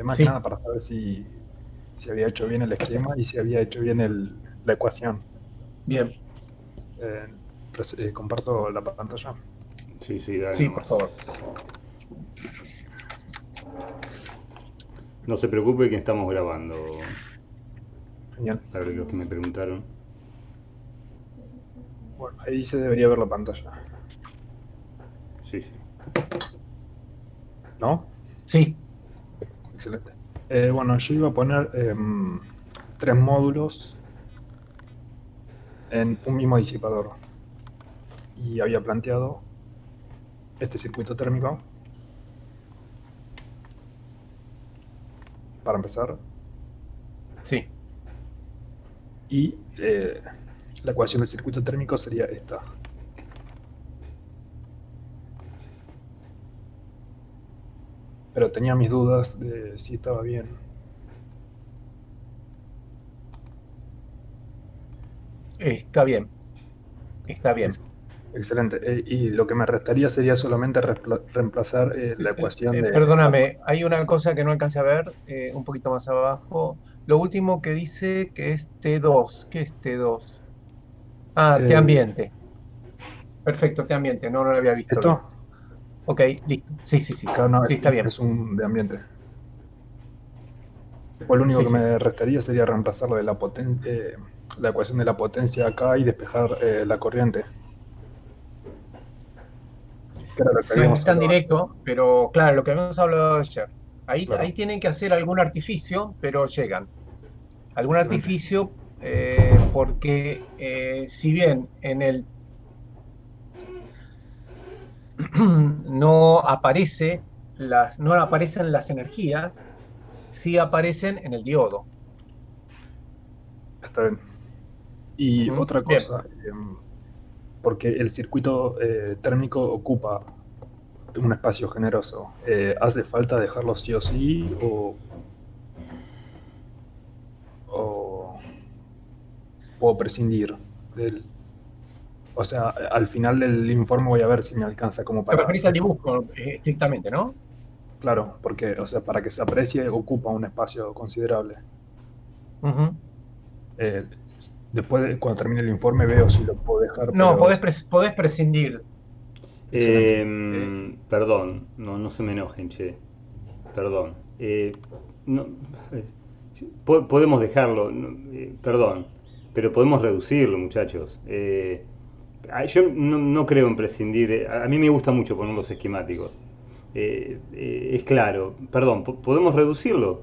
Más que Sí, nada para saber si había hecho bien el esquema y si había hecho bien la ecuación. bien. Eh, comparto la pantalla. Sí, sí, dale Sí, por nomás. favor. No se preocupe que estamos grabando. Genial. Para los que me preguntaron. Bueno, ahí se debería ver la pantalla, Sí, sí. ¿no? Sí, Excelente. Bueno, yo iba a poner 3 módulos en un mismo disipador y había planteado este circuito térmico para empezar sí. y la ecuación del circuito térmico sería esta. Pero tenía mis dudas de si estaba bien. Está bien. Está bien. Excelente. Y lo que me restaría sería solamente reemplazar la ecuación de la... Perdóname, hay una cosa que no alcancé a ver, un poquito más abajo. Lo último que dice que es T2. ¿Qué es T2? Ah, T eh, ambiente. Perfecto, T ambiente. No, no lo había visto bien. esto, Ok, listo. Sí, sí, sí. claro, no, Sí, está bien. es un de ambiente. Después lo único Sí, que sí. me restaría sería reemplazar lo de la ecuación de la potencia acá y despejar la corriente, que era lo que No es habíamos tan hablado ayer. directo, pero claro, lo que habíamos hablado ayer. Ahí Claro, tienen que hacer algún artificio, pero llegan. Algún excelente. artificio, porque si bien en el no aparece no aparecen las energías, sí aparecen en el diodo. Está bien. Y ¿Mm? otra Bien. cosa, porque el circuito térmico ocupa un espacio generoso, ¿hace falta dejarlo sí o sí o puedo prescindir de él? O sea, al final del informe voy a ver si me alcanza como Te para... referís al dibujo, estrictamente, ¿no? Claro, porque, o sea, para que se aprecie ocupa un espacio considerable. Ujú. Eh, cuando termine el informe, veo si lo puedo dejar, No, pero podés prescindir. excelente. Es- Perdón, no, no se me enojen, che. Perdón. No, eh, podemos dejarlo, perdón, pero podemos reducirlo, muchachos. Yo no creo en prescindir. A mí me gusta mucho poner los esquemáticos. Es claro, perdón, podemos reducirlo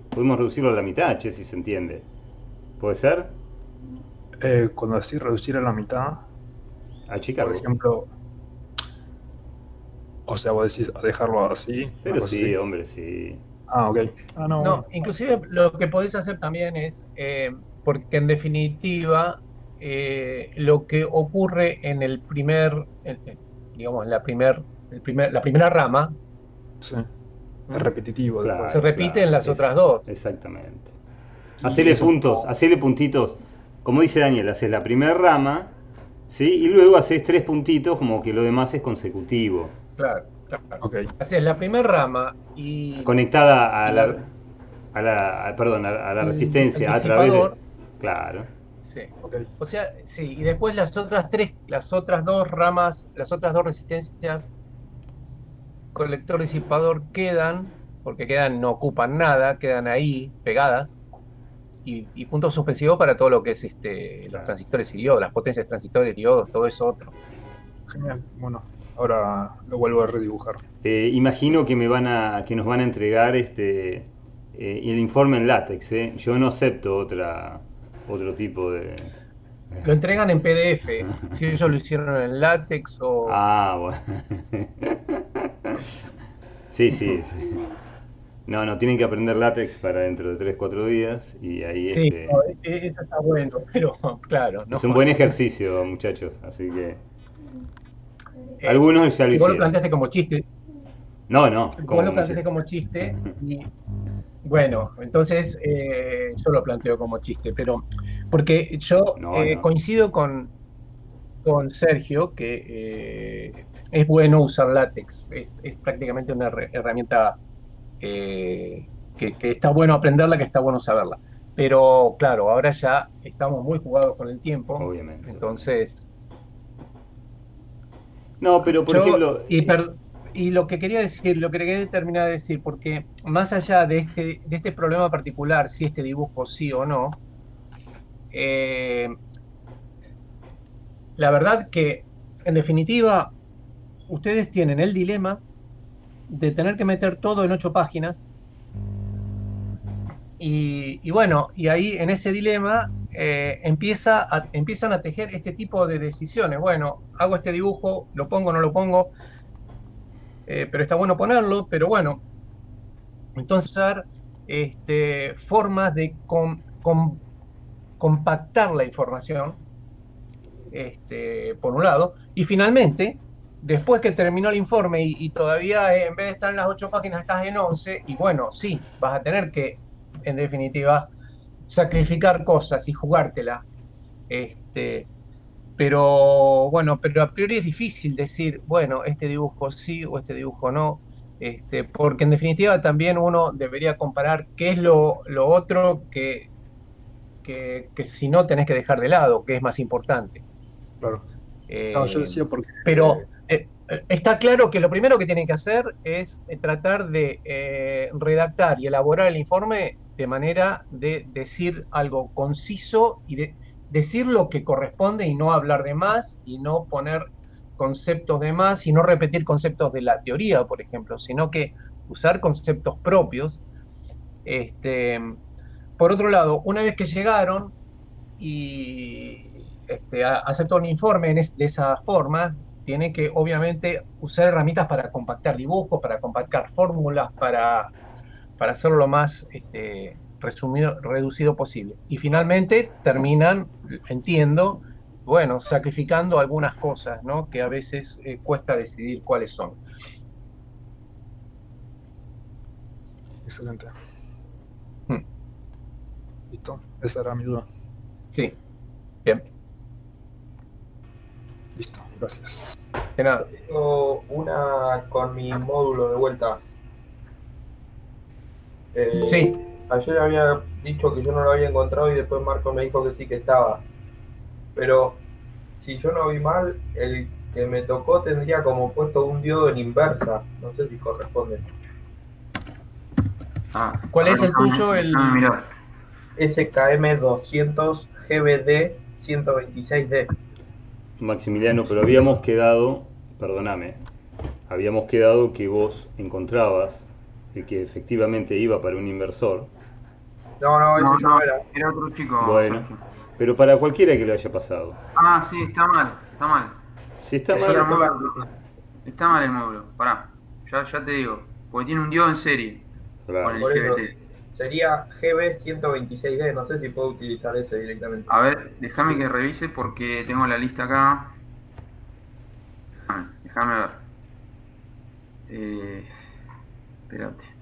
a la mitad, che, si se entiende. ¿Puede ser? Cuando decís reducir a la mitad, A por Chicago. ejemplo, o sea, vos decís dejarlo así, una Pero cosa así. sí, hombre, sí. Ah, ok. Ah, no, no, bueno. inclusive lo que podés hacer también es, porque en definitiva, lo que ocurre en el digamos, la primera rama, Sí, es ¿m? repetitivo Se Claro, después. repite en claro. las otras dos. Exactamente. Y eso no. Hacele puntitos. Como dice Daniel, haces la primera rama, ¿sí? Y luego haces tres puntitos como que lo demás es consecutivo. Claro, claro. Ok, Así es, la primera rama y Conectada la, perdón, a la al resistencia a través de... disipador, Claro. sí. ok. O sea, sí, y después las otras dos ramas, las otras dos resistencias, colector disipador quedan, porque quedan, no ocupan nada, quedan ahí pegadas, y punto suspensivo para todo lo que es los Claro. transistores y diodos, las potencias de transistores, diodos, todo eso otro. Genial. Bueno, ahora lo vuelvo a redibujar. Imagino que que nos van a entregar el informe en látex, ¿eh? Yo no acepto otro tipo de... Lo entregan en PDF, si ellos lo hicieron en látex o... Ah, bueno. Sí, sí, sí. No, no, tienen que aprender látex para dentro de 3 4 días y ahí Sí, no, eso está bueno, pero claro, no. es un buen ejercicio, muchachos, así que Eh, algunos ya lo vos lo hicieron. planteaste como chiste, No, no, vos como lo como planteaste chiste. como chiste y bueno, entonces yo lo planteo como chiste, pero porque yo No, no. coincido con, con Sergio que es bueno usar látex. Es prácticamente una herramienta que está bueno aprenderla, que está bueno saberla. Pero claro, ahora ya estamos muy jugados con el tiempo, Obviamente, obviamente. entonces No, pero por yo, ejemplo, y lo que quería decir, lo que quería terminar de decir, porque más allá de este problema particular, si este dibujo sí o no, eh, la verdad que en definitiva ustedes tienen el dilema de tener que meter todo en 8 páginas y bueno, y ahí en ese dilema empiezan a tejer este tipo de decisiones. Bueno, hago este dibujo, lo pongo, no lo pongo, pero está bueno ponerlo, pero bueno, entonces formas de compactar la información, por un lado, y finalmente, después que terminó el informe y todavía en vez de estar en las 8 páginas estás en 11, y bueno, sí, vas a tener que, en definitiva, sacrificar cosas y jugártela. Este, pero bueno, pero a priori es difícil decir, bueno, este dibujo sí o este dibujo no, porque en definitiva también uno debería comparar qué es lo otro que si no tenés que dejar de lado, que es más importante. Claro. No, yo Eh, decía porque, pero está claro que lo primero que tienen que hacer es tratar de redactar y elaborar el informe de manera de decir algo conciso y de decir lo que corresponde y no hablar de más y no poner conceptos de más y no repetir conceptos de la teoría, por ejemplo, sino que usar conceptos propios. Este, por otro lado, una vez que llegaron, y acepta un informe de esa forma, tiene que obviamente usar herramientas para compactar dibujos, para compactar fórmulas, para hacerlo lo más resumido, reducido posible. Y finalmente terminan, entiendo, bueno, sacrificando algunas cosas, ¿no? Que a veces cuesta decidir cuáles son. excelente. Mm, Listo, esa era mi duda. sí, bien, Listo, gracias. de nada. Tengo una con mi módulo de vuelta. Sí, Ayer había dicho que yo no lo había encontrado y después Marco me dijo que sí que estaba. Pero si yo no vi mal, el que me tocó tendría como puesto un diodo en inversa. No sé si corresponde. Ah, ¿cuál a ver, es el tuyo? déjame mirar. SKM 200 GBD 126D. Maximiliano, pero habíamos quedado, perdóname, habíamos quedado que vos encontrabas el que efectivamente iba para un inversor. No, ese No, yo no, no era. era otro chico, Bueno, Sergio. pero para cualquiera que lo haya pasado. Ah, sí, está mal, está mal. Si está Decía mal, módulo. Está mal el módulo, pará. Ya te digo. Porque tiene un diodo en serie con claro. el Por eso GBT. sería GB 126D. No sé si puedo utilizar ese directamente. A ver, déjame Sí. que revise porque tengo la lista acá. Déjame ver. Espérate.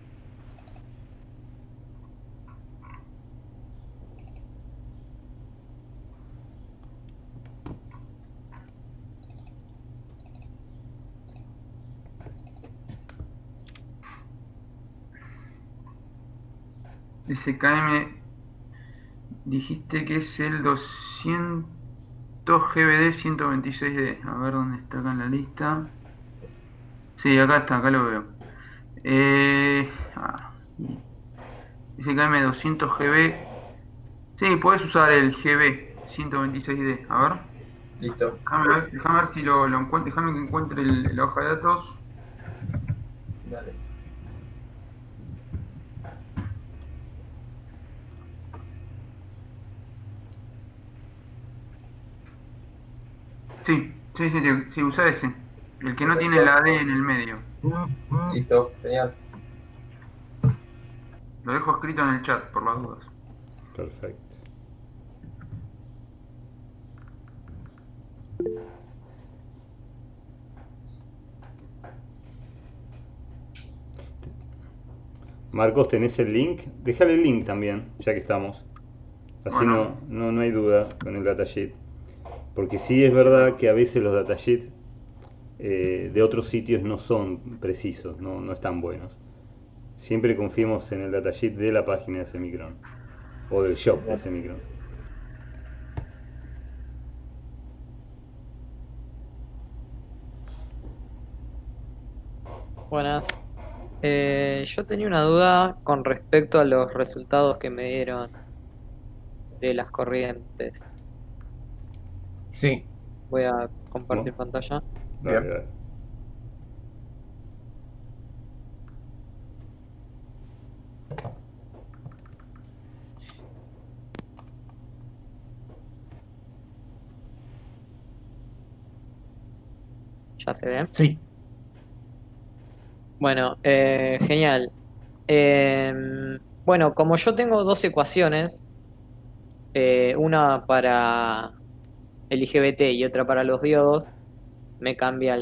SKM, dijiste que es el 200 GBD 126D. A ver dónde está acá en la lista. Sí, acá está, acá lo veo. SKM 200 GB. Sí, puedes usar el GB 126D. A ver. Listo. Déjame ver si lo encuentro. Déjame que encuentre la hoja de datos. Dale. Sí, usa ese. El que no tiene Perfecto. la D en el medio. Listo, genial. Lo dejo escrito en el chat por las dudas. Perfecto. Marcos, ¿tenés el link? Déjale el link también, ya que estamos. Así Bueno, no hay duda con el datasheet. Porque sí es verdad que a veces los datasheets de otros sitios no son precisos, no están buenos. Siempre confiemos en el datasheet de la página de Semicron o del shop de Semicron. Buenas. Yo tenía una duda con respecto a los resultados que me dieron de las corrientes. Sí, Voy a compartir ¿No? pantalla. Dale, bien. dale. Ya se ve. Sí. Bueno, genial. Bueno, como yo tengo dos ecuaciones, una para el IGBT y otra para los diodos, me cambia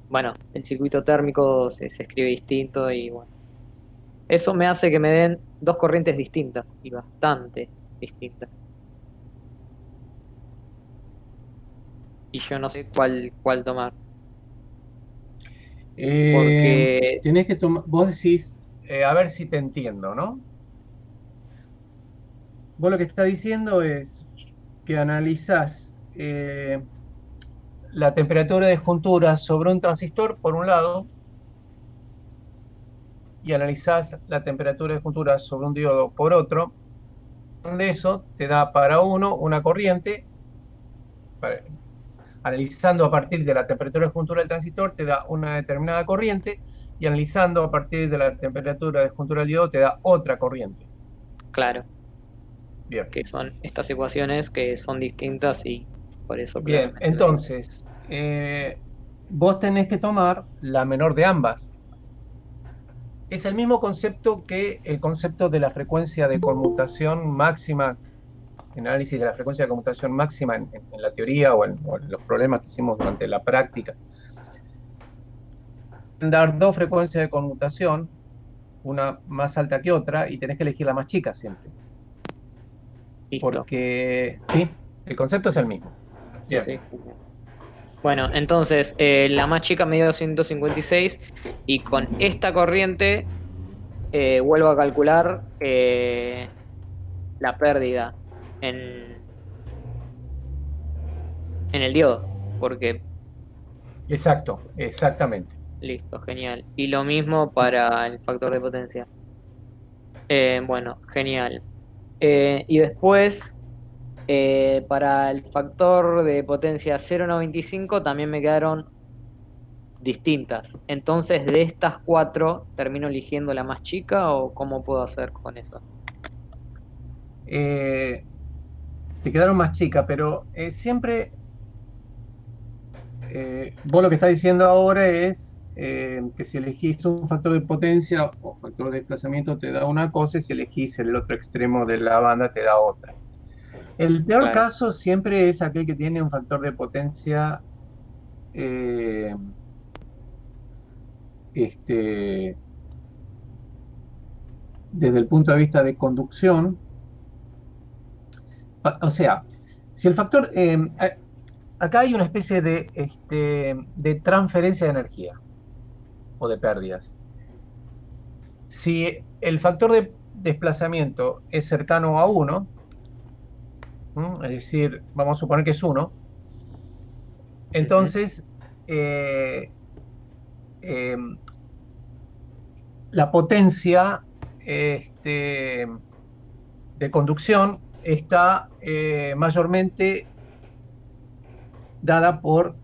bueno, el circuito térmico se escribe distinto y bueno. Eso me hace que me den dos corrientes distintas y bastante distintas. Y yo no sé cuál tomar. Porque, Tenés que tomar, vos decís, a ver si te entiendo, ¿no? Vos lo que estás diciendo es que analizás la temperatura de juntura sobre un transistor, por un lado, y analizás la temperatura de juntura sobre un diodo, por otro. De eso te da para uno una corriente, analizando a partir de la temperatura de juntura del transistor, te da una determinada corriente, y analizando a partir de la temperatura de juntura del diodo, te da otra corriente. claro, Bien. que son estas ecuaciones que son distintas y por eso Bien, claramente entonces, vos tenés que tomar la menor de ambas. Es el mismo concepto que el concepto de la frecuencia de conmutación máxima, el análisis de la frecuencia de conmutación máxima en la teoría o en los problemas que hicimos durante la práctica. Dar dos frecuencias de conmutación, una más alta que otra, y tenés que elegir la más chica siempre. listo. Porque, sí, el concepto es el mismo. Sí, Bien. sí. Bueno, entonces la más chica me dio 256 y con esta corriente vuelvo a calcular la pérdida en, en el diodo, porque Exacto, exactamente. listo, genial. Y lo mismo para el factor de potencia. Bueno, genial. Y después, para el factor de potencia 0,95 también me quedaron distintas. Entonces, de estas cuatro, ¿termino eligiendo la más chica o cómo puedo hacer con eso? Te quedaron más chicas, pero siempre vos lo que estás diciendo ahora es que si elegís un factor de potencia o factor de desplazamiento te da una cosa, y si elegís el otro extremo de la banda te da otra. El peor Claro. caso siempre es aquel que tiene un factor de potencia desde el punto de vista de conducción. O sea, si el factor... acá hay una especie de transferencia de energía o de pérdidas. Si el factor de desplazamiento es cercano a 1, es decir, vamos a suponer que es 1, entonces la potencia de conducción está mayormente dada por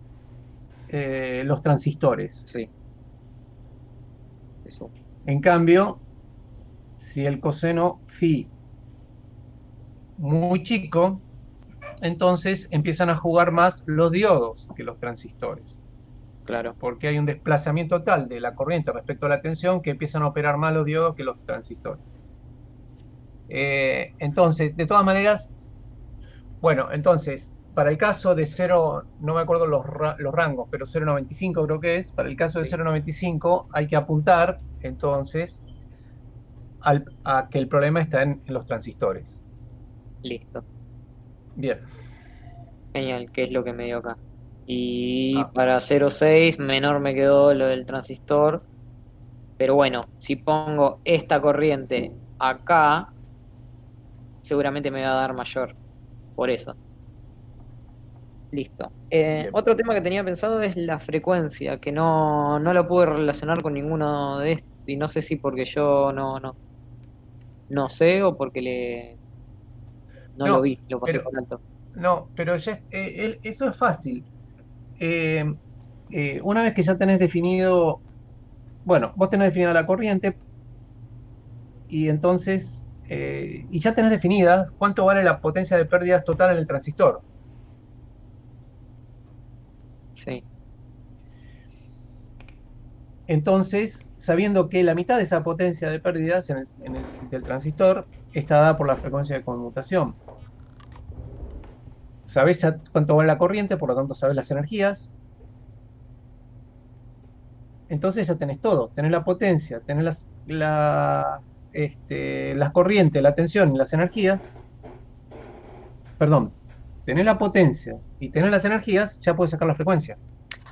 los transistores. Sí. Eso. En cambio, si el coseno phi muy chico, entonces empiezan a jugar más los diodos que los transistores, Claro. porque hay un desplazamiento tal de la corriente respecto a la tensión que empiezan a operar más los diodos que los transistores. Entonces, de todas maneras, bueno, entonces, para el caso de 0, no me acuerdo los rangos, pero 0,95 creo que es, para el caso de Sí. 0,95 hay que apuntar, entonces, a que el problema está en los transistores. Listo. Bien. Genial, que es lo que me dio acá. Y Ah, para 0,6 menor me quedó lo del transistor. Pero bueno, si pongo esta corriente acá, seguramente me va a dar mayor. Por eso. Listo. bien. Otro tema que tenía pensado es la frecuencia, que no lo pude relacionar con ninguno de estos. Y no sé si porque yo no sé o porque no lo No, vi, lo pasé pero, por alto. no, pero ya, eso es fácil. Eh, una vez que ya tenés definido, bueno, vos tenés definida la corriente y entonces, y ya tenés definida cuánto vale la potencia de pérdidas total en el transistor. Sí, Entonces, sabiendo que la mitad de esa potencia de pérdidas del transistor está dada por la frecuencia de conmutación. Sabés ya cuánto vale la corriente, por lo tanto sabés las energías. Entonces ya tenés todo. Tenés la potencia, tenés las corrientes, la tensión y las energías. Perdón, tenés la potencia y tenés las energías, ya puedes sacar la frecuencia.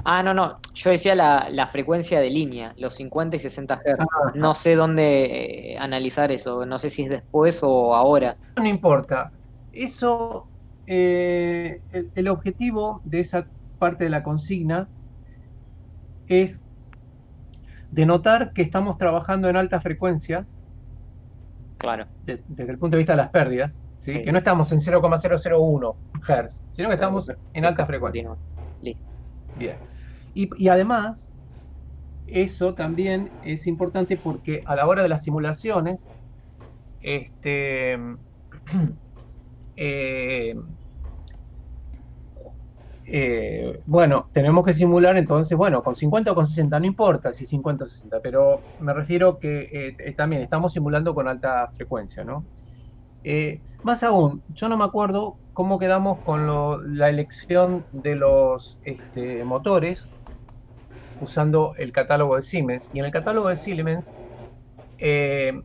ah, no. Yo decía la frecuencia de línea, los 50 y 60 Hz. No Ajá. sé dónde analizar eso. No sé si es después o ahora. No importa. Eso, el objetivo de esa parte de la consigna es denotar que estamos trabajando en alta frecuencia Claro, desde el punto de vista de las pérdidas, ¿sí? sí. Que no estamos en 0,001 Hz, sino que Claro, estamos en que es alta casi frecuencia. continuo. Listo. Bien. Y además, eso también es importante porque a la hora de las simulaciones, este, eh, bueno, tenemos que simular entonces, bueno, con 50 o con 60, no importa si 50 o 60, pero me refiero que también estamos simulando con alta frecuencia, ¿no? Más aún, yo no me acuerdo cómo quedamos con la elección de los motores usando el catálogo de Siemens. Y en el catálogo de Siemens eh,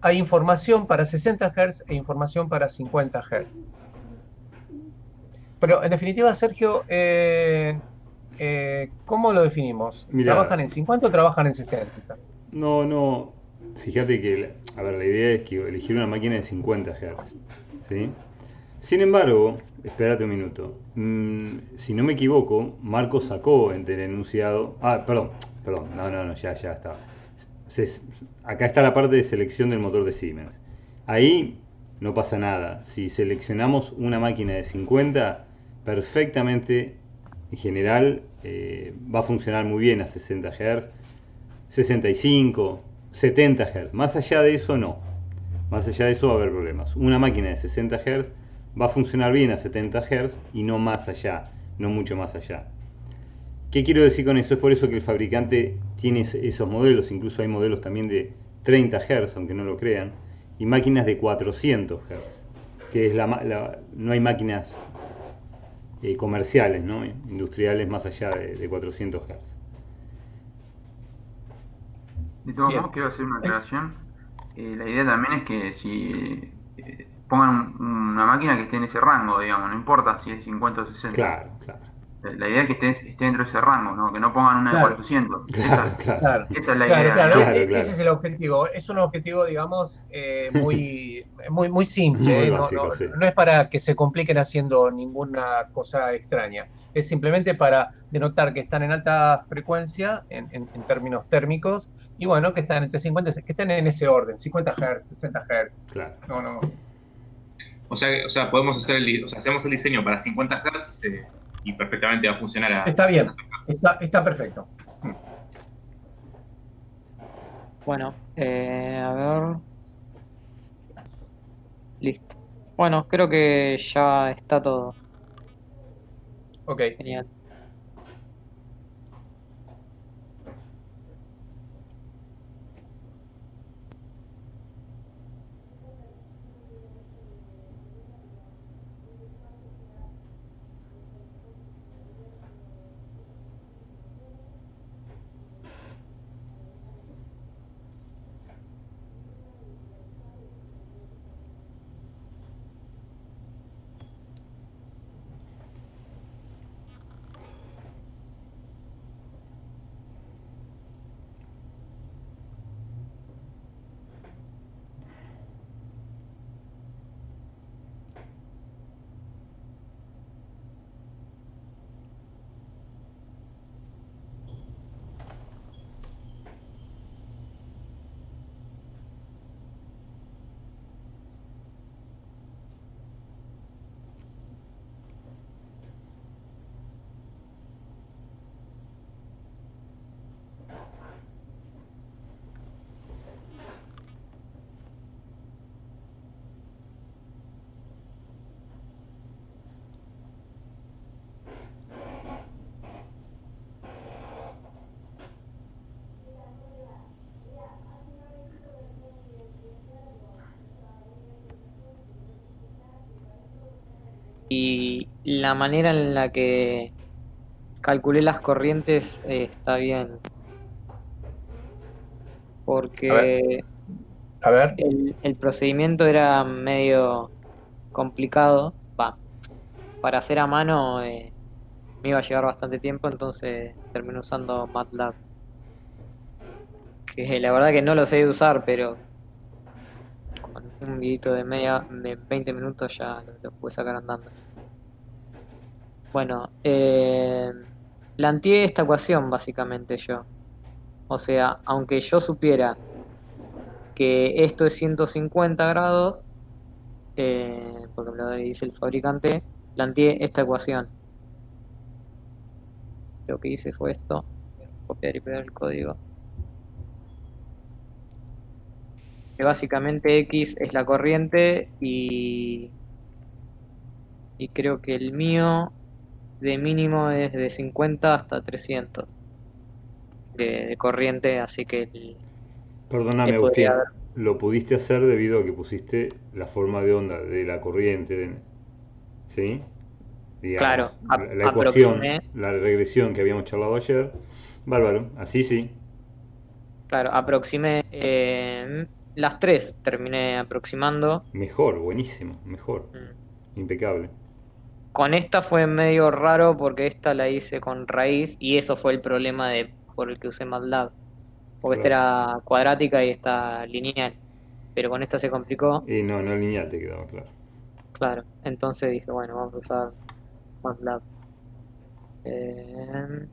hay información para 60 Hz e información para 50 Hz. Pero en definitiva, Sergio, ¿cómo lo definimos? Mira, ¿Trabajan en 50 o trabajan en 60? no, fíjate que, a ver, la idea es que elegir una máquina de 50 Hz, ¿sí? Sin embargo, espérate un minuto. Si no me equivoco, Marco sacó entre el enunciado. Ah, perdón, no, ya está. Acá está la parte de selección del motor de Siemens. Ahí no pasa nada. Si seleccionamos una máquina de 50, perfectamente, en general, va a funcionar muy bien a 60 Hz, 65, 70 Hz. Más allá de eso, no. Más allá de eso va a haber problemas. Una máquina de 60 Hz va a funcionar bien a 70 Hz y no más allá, no mucho más allá. ¿Qué quiero decir con eso? Es por eso que el fabricante tiene esos modelos, incluso hay modelos también de 30 Hz, aunque no lo crean, y máquinas de 400 Hz, que es no hay máquinas comerciales, ¿no? Industriales más allá de 400 Hz. De todos Bien. modos, quiero hacer una aclaración. La idea también es que si pongan una máquina que esté en ese rango, digamos, no importa si es 50 o 60. Claro, claro, La idea es que esté dentro de ese rango, ¿no? Que no pongan una de Claro, 400. claro, claro, claro, Esa es la claro, idea, claro. digamos. claro, Ese claro. es el objetivo. Es un objetivo, digamos, muy simple, Muy ¿eh? básico, sí. No es para que se compliquen haciendo ninguna cosa extraña. Es simplemente para denotar que están en alta frecuencia en términos térmicos y bueno, que están entre 50, que estén en ese orden, 50 Hz, 60 Hz. Claro. No. Podemos hacer hacemos el diseño para 50 Hz y perfectamente va a funcionar Está a bien, 60 Hz. está perfecto. Bueno, a ver. Listo. Bueno, creo que ya está todo. Ok. Genial. y la manera en la que calculé las corrientes está bien. A ver, Porque a ver. el procedimiento era medio complicado. Va, para hacer a mano me iba a llevar bastante tiempo, entonces terminé usando MATLAB. Que la verdad que no lo sé usar, pero con un videito de 20 minutos ya lo pude sacar andando. Bueno, planteé esta ecuación básicamente yo. O sea, aunque yo supiera que esto es 150 grados, porque me lo dice el fabricante, planteé esta ecuación. Lo que hice fue esto, copiar y pegar el código. Que básicamente X es la corriente y creo que el mío de mínimo es de 50 hasta 300 de corriente, así que Perdóname, podría Agustín, haber. lo pudiste hacer debido a que pusiste la forma de onda de la corriente, ¿sí? Claro, Digamos, la ecuación, aproximé, la regresión que habíamos charlado ayer. Bárbaro, así sí. claro, aproximé las tres, terminé aproximando. Mejor, buenísimo, mejor. Mm. Impecable. Con esta fue medio raro porque esta la hice con raíz y eso fue el problema por el que usé MATLAB. Porque esta Claro. era cuadrática y esta lineal. Pero con esta se complicó, Y no, no lineal te quedaba claro. claro. Entonces dije, bueno, vamos a usar MATLAB. Eh,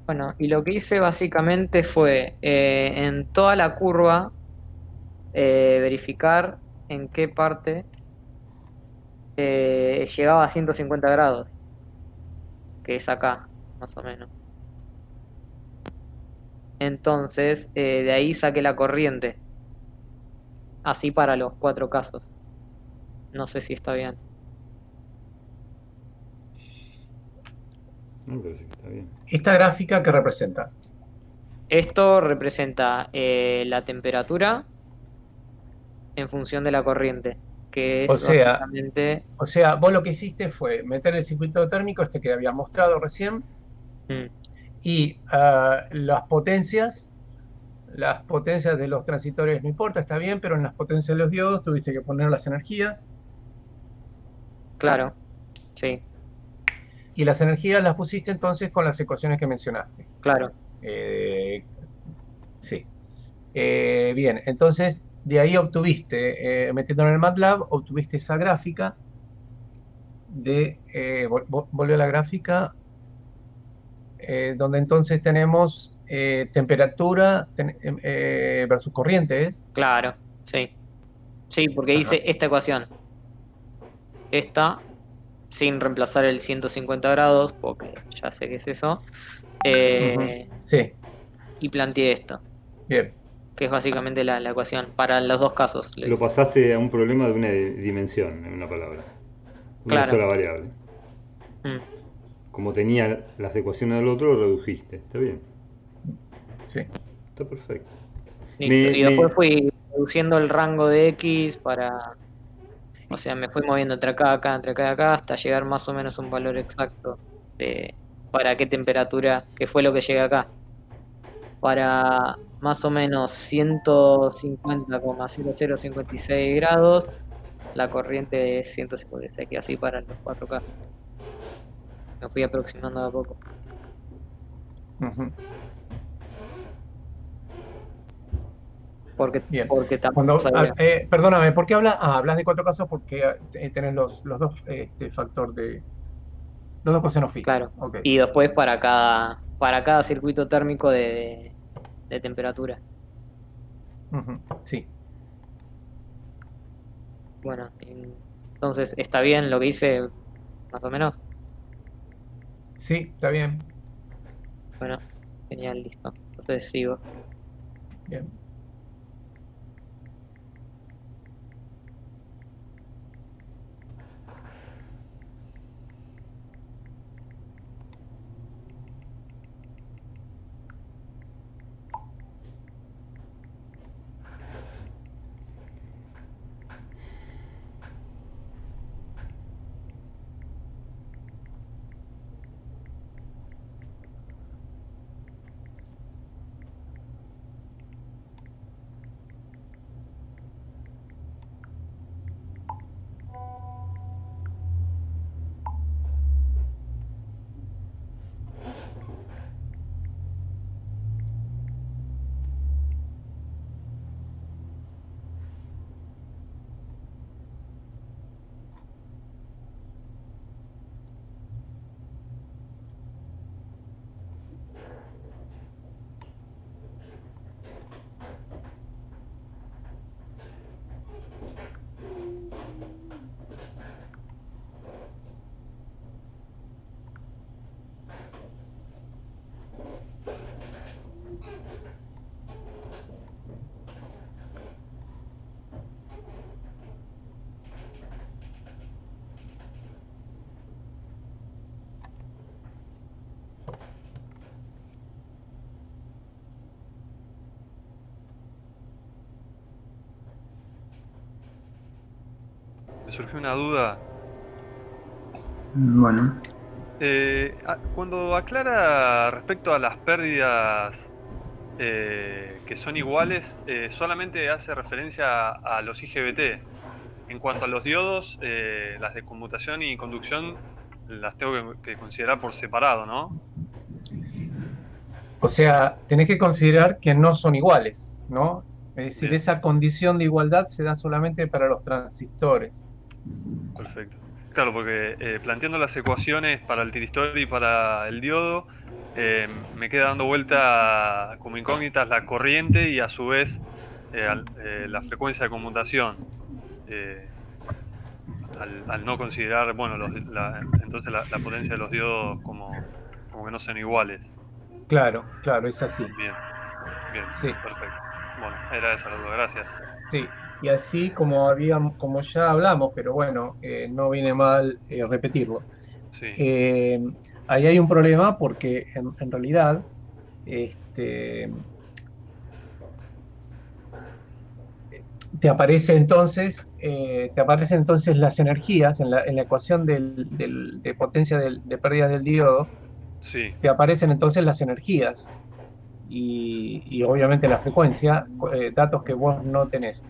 bueno, y lo que hice básicamente fue en toda la curva verificar en qué parte llegaba a 150 grados, que es acá, más o menos. Entonces, de ahí saqué la corriente, así para los cuatro casos. No sé si está bien. Me parece que está bien. ¿Esta gráfica qué representa? Esto representa la temperatura en función de la corriente, que O es sea, básicamente... vos lo que hiciste fue meter el circuito térmico, este que había mostrado recién, mm, y las potencias de los transitores no importa, está bien, pero en las potencias de los diodos tuviste que poner las energías, claro, sí, y las energías las pusiste entonces con las ecuaciones que mencionaste. claro. Eh, sí. Bien, entonces de ahí obtuviste, metiendo en el MATLAB, obtuviste esa gráfica volvió a la gráfica, donde entonces tenemos temperatura versus corriente, ¿es? Claro, sí. Sí, porque Ajá. hice esta ecuación. Esta, sin reemplazar el 150 grados, porque ya sé qué es eso. Ujú. eh, Sí, y planteé esto, bien. que es básicamente la ecuación. Para los dos casos lo Lo hice. pasaste a un problema de una dimensión, en una palabra. Una Claro. sola variable. Mm, Como tenía las ecuaciones del otro, lo redujiste. Está bien. Sí. Está perfecto. listo. Me, Y después me, fui reduciendo el rango de X para. O sea, me fui moviendo entre acá, entre acá y acá, hasta llegar más o menos a un valor exacto de para qué temperatura, que fue lo que llegué acá. Para más o menos 150,0056 grados, la corriente es 156, y así para los cuatro casos. Me fui aproximando de a poco. Ujú. Bien. Porque tampoco sabía. Perdóname, ¿por qué hablas de cuatro casos? Porque tenés los dos factor de los dos cosenos phi. Claro. Ok. Y después para cada circuito térmico de temperatura. Ujú. Sí. Bueno, entonces está bien lo que hice, más o menos. Sí, está bien. Bueno, genial, listo. Entonces sigo. Bien. me surgió una duda. Bueno, Cuando aclara respecto a las pérdidas que son iguales, solamente hace referencia a los IGBT. En cuanto a los diodos, las de conmutación y conducción las tengo que considerar por separado, ¿no? O sea, tenés que considerar que no son iguales, ¿no? Es decir, Bien. esa condición de igualdad se da solamente para los transistores. Perfecto. Claro, porque planteando las ecuaciones para el tiristor y para el diodo, me queda dando vuelta como incógnitas la corriente y a su vez la frecuencia de conmutación. eh, al no considerar, bueno, entonces la potencia de los diodos como que no son iguales. Claro, claro, es así. Bien, bien, Sí, perfecto. Bueno, era esa la duda, gracias. sí. Y así como ya hablamos, pero bueno, no viene mal repetirlo. Sí, Eh, Ahí hay un problema porque en realidad este, te aparecen entonces las energías en la ecuación de potencia de pérdida del diodo, sí, te aparecen entonces las energías y obviamente la frecuencia, datos que vos no tenés.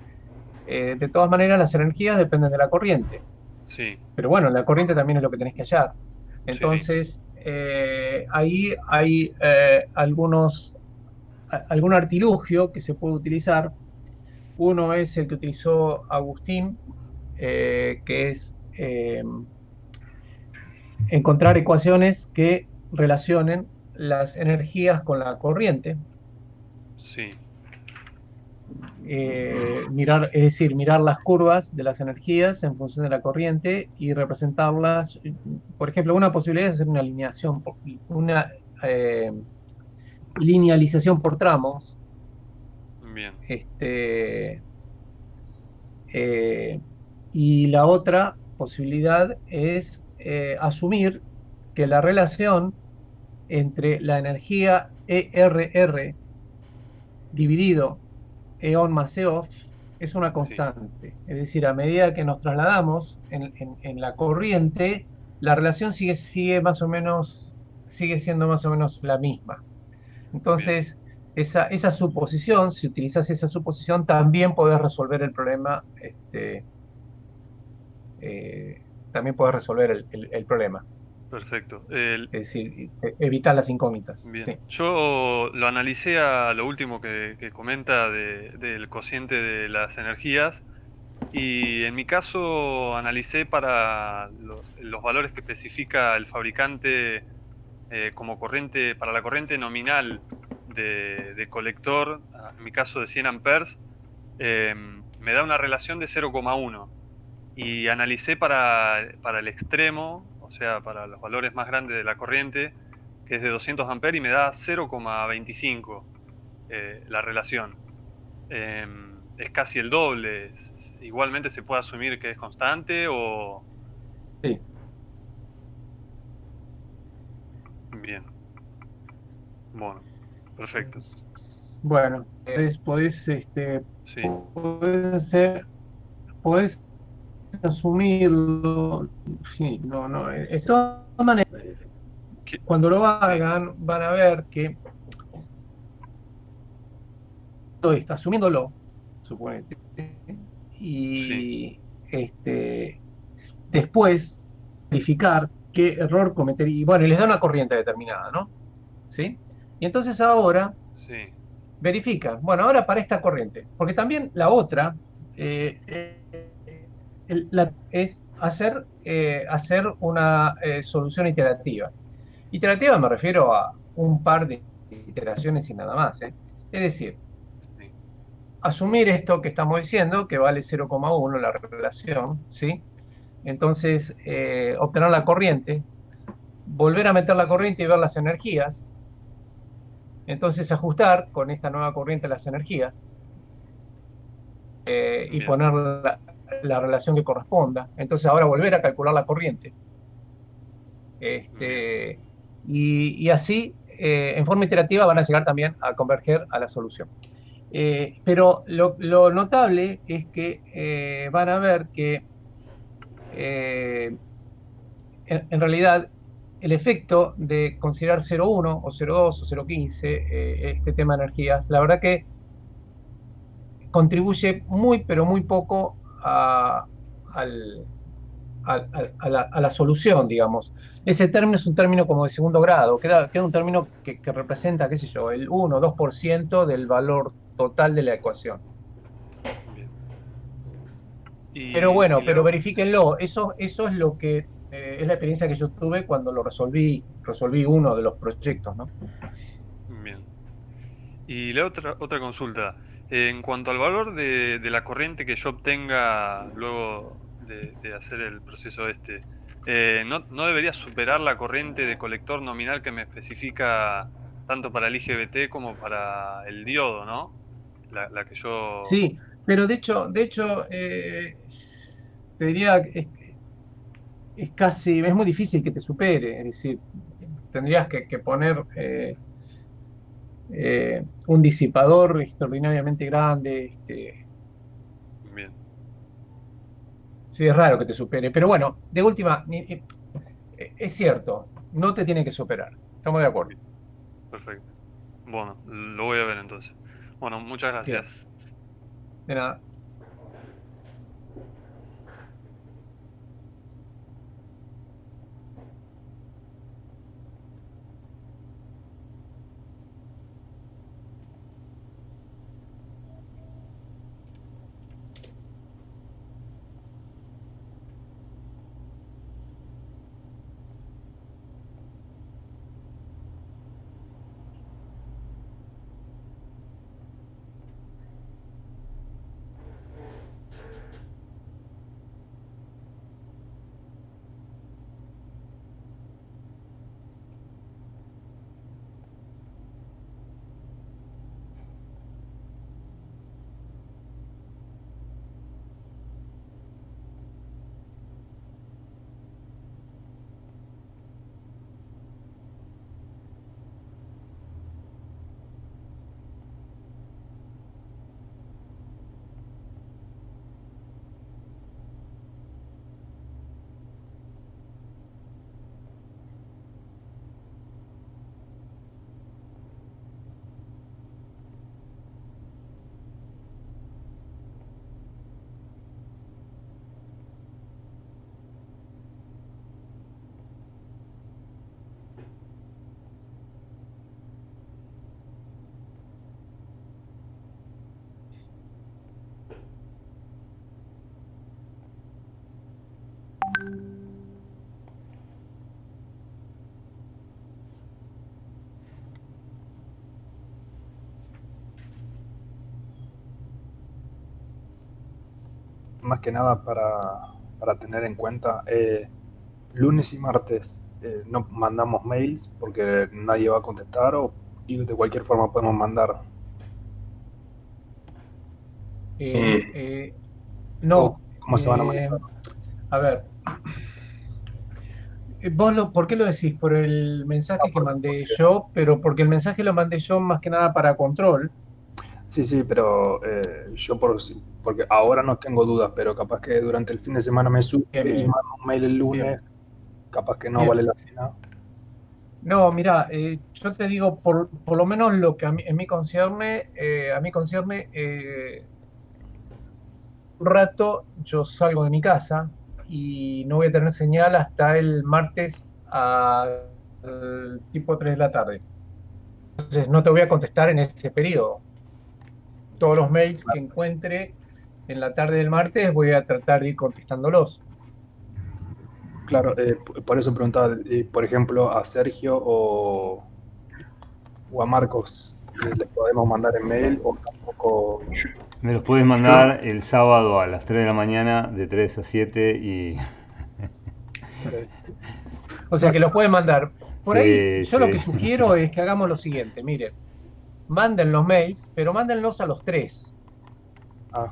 De todas maneras, las energías dependen de la corriente, sí, pero bueno, la corriente también es lo que tenés que hallar. sí, Entonces, ahí hay algún artilugio que se puede utilizar. Uno es el que utilizó Agustín, que es encontrar ecuaciones que relacionen las energías con la corriente. sí, Es decir, mirar las curvas de las energías en función de la corriente y representarlas. Por ejemplo, una posibilidad es hacer una eh, linealización por tramos. bien, Este, eh, y la otra posibilidad es asumir que la relación entre la energía ERR dividido E-on más E-off es una sí, constante. Es decir, a medida que nos trasladamos en la corriente, la relación sigue siendo más o menos la misma. bien, Entonces, esa suposición, si utilizas esa suposición, también podés resolver el problema, eh, también podés resolver el problema. perfecto. Es decir, evitar las incógnitas. Bien, Sí. yo lo analicé a lo último que comenta del cociente de las energías y en mi caso analicé para los valores que especifica el fabricante como corriente, para la corriente nominal de colector, en mi caso de 100 amperes, me da una relación de 0,1 y analicé para el extremo, o sea, para los valores más grandes de la corriente, que es de 200 amperes y me da 0,25 la relación. Es casi el doble. Igualmente se puede asumir que es constante o... Sí. Bien. Bueno, perfecto. Bueno, Sí. podés asumirlo. Sí, no. De todas maneras, cuando lo hagan, van a ver que todo está asumiéndolo, suponete, Sí, y después verificar qué error cometería. Y bueno, les da una corriente determinada, ¿no? ¿Sí? Y entonces ahora sí, verifican, bueno, ahora para esta corriente, porque también la otra es hacer una solución iterativa. Iterativa me refiero a un par de iteraciones y nada más. Es decir, sí, asumir esto que estamos diciendo, que vale 0,1 la relación, ¿sí? Entonces, obtener la corriente, volver a meter la sí, corriente y ver las energías, entonces ajustar con esta nueva corriente las energías y bien, poner la relación que corresponda. Entonces ahora volver a calcular la corriente. bien, Y así, en forma iterativa, van a llegar también a converger a la solución. Pero lo notable es que van a ver que en realidad el efecto de considerar 0,1 o 0,2 o 0,15 este tema de energías, la verdad que contribuye muy, pero muy poco al, a la solución, digamos. Ese término es un término como de segundo grado, queda un término que representa, qué sé yo, el 1 o 2% del valor total de la ecuación. Bien. Pero bueno, y pero luego- verifíquenlo, eso es lo que es la experiencia que yo tuve cuando resolví uno de los proyectos, ¿no? Bien. Y la otra consulta. En cuanto al valor de la corriente que yo obtenga luego de hacer el proceso este, no debería superar la corriente de colector nominal que me especifica tanto para el IGBT como para el diodo, ¿no? La que yo... Sí, pero de hecho, te diría que es casi, es muy difícil que te supere, es decir, tendrías que poner un disipador extraordinariamente grande, Bien, sí, es raro que te supere, pero bueno, de última, es cierto, no te tiene que superar, estamos de acuerdo. bien, perfecto. Bueno, lo voy a ver entonces. Bueno, muchas Bien, gracias. de nada. Más que nada para tener en cuenta, lunes y martes no mandamos mails porque nadie va a contestar y de cualquier forma podemos mandar. No, ¿Cómo se van a manejar? a ver, ¿por qué lo decís? Por el mensaje que mandé yo, pero porque el mensaje lo mandé yo más que nada para control. Sí, sí, pero yo porque ahora no tengo dudas, pero capaz que durante el fin de semana me sube y Bien, mando un mail el bien, lunes, capaz que no bien. vale la pena. No, mira, yo te digo, por lo menos lo que en mí concierne, un rato yo salgo de mi casa y no voy a tener señal hasta el martes al tipo 3 de la tarde. Entonces no te voy a contestar en ese periodo. Todos los mails que encuentre en la tarde del martes voy a tratar de ir contestándolos. Claro, por eso preguntaba, por ejemplo, a Sergio o a Marcos, ¿les podemos mandar en mail o tampoco? Me los puedes Yo, mandar el sábado a las 3 de la mañana, de 3 a 7 y... eh, O sea que los pueden mandar. Por ahí Sí, yo lo sí. que sugiero es que hagamos lo siguiente, miren, manden los mails, pero mándenlos a los tres.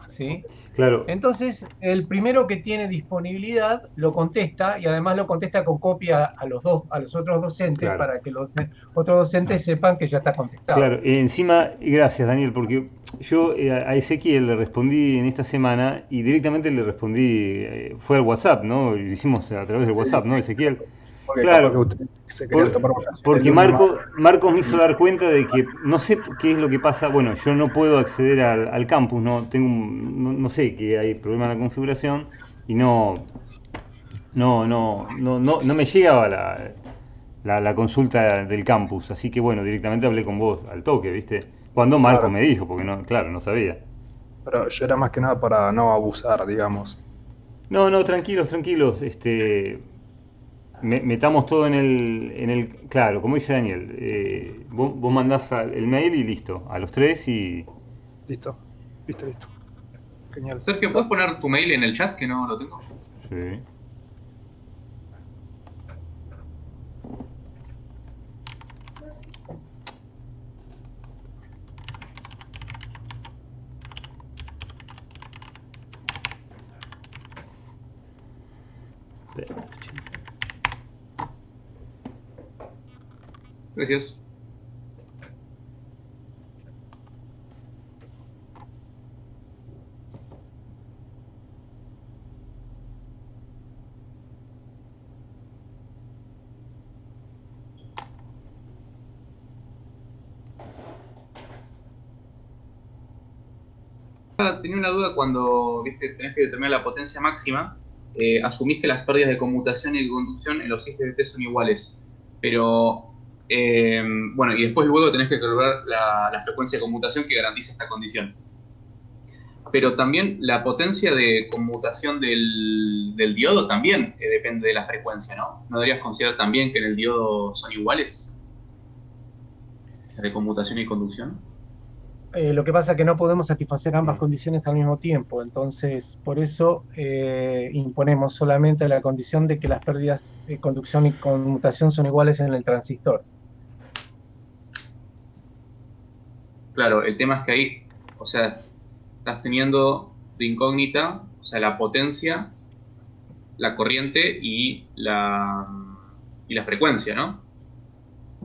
¿sí? Claro, Entonces, el primero que tiene disponibilidad lo contesta y además lo contesta con copia a los otros docentes claro. para que los otros docentes sepan que ya está contestado. Claro, encima, gracias Daniel, porque yo a Ezequiel le respondí en esta semana y directamente le respondí, fue al WhatsApp, ¿no? Lo hicimos a través del WhatsApp, ¿no, Ezequiel? Porque capaz que Claro, ustedes se querían tomar vacaciones porque el lunes más. Marcos me hizo dar cuenta de que no sé qué es lo que pasa. Bueno, yo no puedo acceder al campus, no tengo no sé que hay problema en la configuración y no me llegaba la consulta del campus. Así que bueno, directamente hablé con vos al toque, ¿viste? Cuando Marcos Claro, me dijo, porque no, claro, no sabía. pero yo era más que nada para no abusar, digamos. No, tranquilos, tranquilos. Metamos todo claro, como dice Daniel, vos mandás el mail y listo, a los tres y... Listo, listo. Genial. Sergio, ¿puedes poner tu mail en el chat que no lo tengo? Sí. Gracias. Tenía una duda cuando tenés que determinar la potencia máxima. Asumís que las pérdidas de conmutación y de conducción en los ejes de T son iguales. Pero, bueno, y después luego tenés que calcular la frecuencia de conmutación que garantiza esta condición. Pero también la potencia de conmutación del diodo también depende de la frecuencia, ¿no? ¿No deberías considerar también que en el diodo son iguales? ¿Las de conmutación y conducción? Lo que pasa es que no podemos satisfacer ambas condiciones al mismo tiempo, entonces por eso imponemos solamente la condición de que las pérdidas de conducción y conmutación son iguales en el transistor. Claro, el tema es que ahí, o sea, estás teniendo de incógnita, o sea, la potencia, la corriente y la frecuencia, ¿no?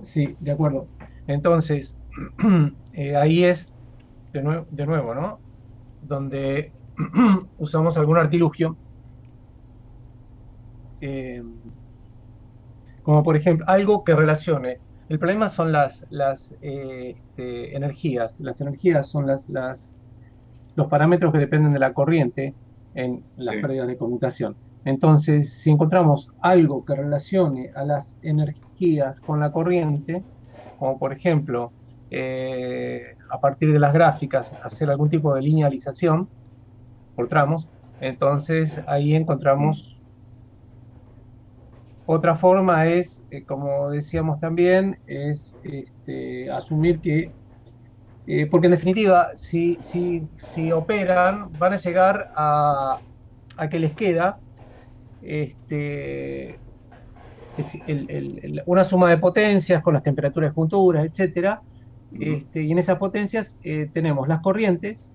Sí, de acuerdo. Entonces, ahí es de nuevo, ¿no? Donde usamos algún artilugio, como por ejemplo, algo que relacione. El problema son las energías. Las energías son los parámetros que dependen de la corriente en las Sí. pérdidas de conmutación. Entonces, si encontramos algo que relacione a las energías con la corriente, como por ejemplo, a partir de las gráficas, hacer algún tipo de linealización por tramos, entonces ahí encontramos otra forma es, como decíamos también, es asumir que, porque en definitiva, si operan, van a llegar a que les queda una suma de potencias con las temperaturas junturas, etcétera. Y en esas potencias tenemos las corrientes,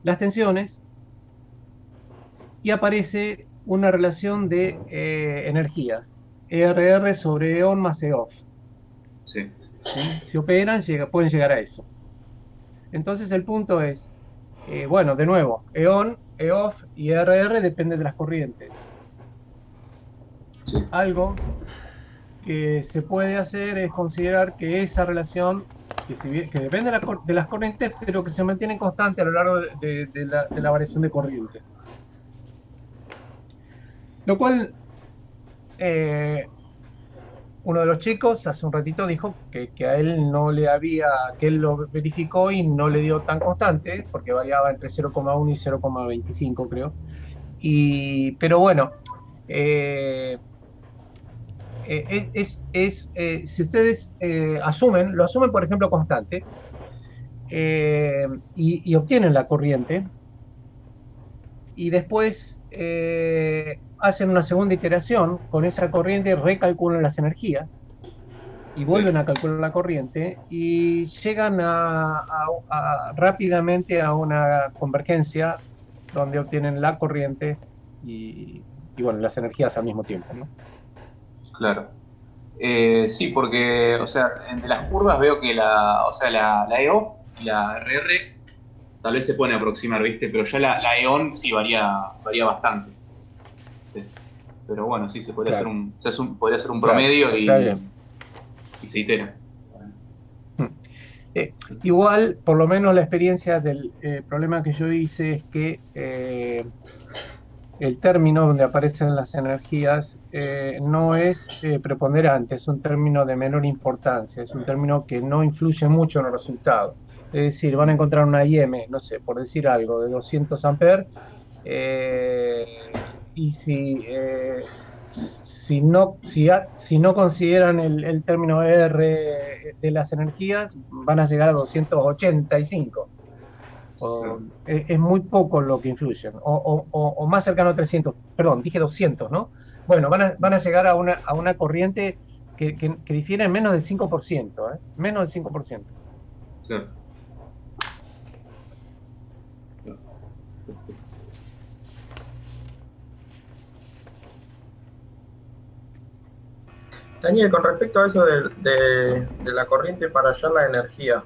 las tensiones, y aparece una relación de energías, ERR sobre EON más EOF. Sí. ¿Sí? Si operan, pueden llegar a eso. Entonces el punto es, bueno, de nuevo, EON, EOF y ERR dependen de las corrientes. Sí. Algo que se puede hacer es considerar que esa relación, que depende de las corrientes, pero que se mantiene constante a lo largo de la variación de corrientes. Lo cual, uno de los chicos hace un ratito dijo que a él no le había, que él lo verificó y no le dio tan constante, porque variaba entre 0,1 y 0,25 creo. Pero bueno, si ustedes lo asumen por ejemplo constante, y obtienen la corriente, y después hacen una segunda iteración con esa corriente, recalculan las energías y Sí. vuelven a calcular la corriente y llegan rápidamente a una convergencia donde obtienen la corriente y bueno, las energías al mismo tiempo, ¿no? Claro. Sí, porque, o sea, entre las curvas veo que la EO y la RR tal vez se pueden aproximar, ¿viste? Pero ya la EON sí varía bastante. ¿Viste? Pero bueno, sí, se podría hacer Claro, podría ser un claro, promedio está bien. y se itera. Mm. Igual, por lo menos la experiencia del problema que yo hice es que el término donde aparecen las energías no es preponderante, es un término de menor importancia, es un término que no influye mucho en el resultado. Es decir, van a encontrar una IM, no sé, por decir algo, de 200 amperes, y si no consideran el término R de las energías, van a llegar a 285. Claro. Es muy poco lo que influyen, o más cercano a 300, perdón, dije 200, ¿no? Bueno, van a llegar a una corriente que difiere en menos del 5%, ¿eh? Menos del 5%. Claro, claro. Perfecto. Daniel, con respecto a eso de la corriente para hallar la energía,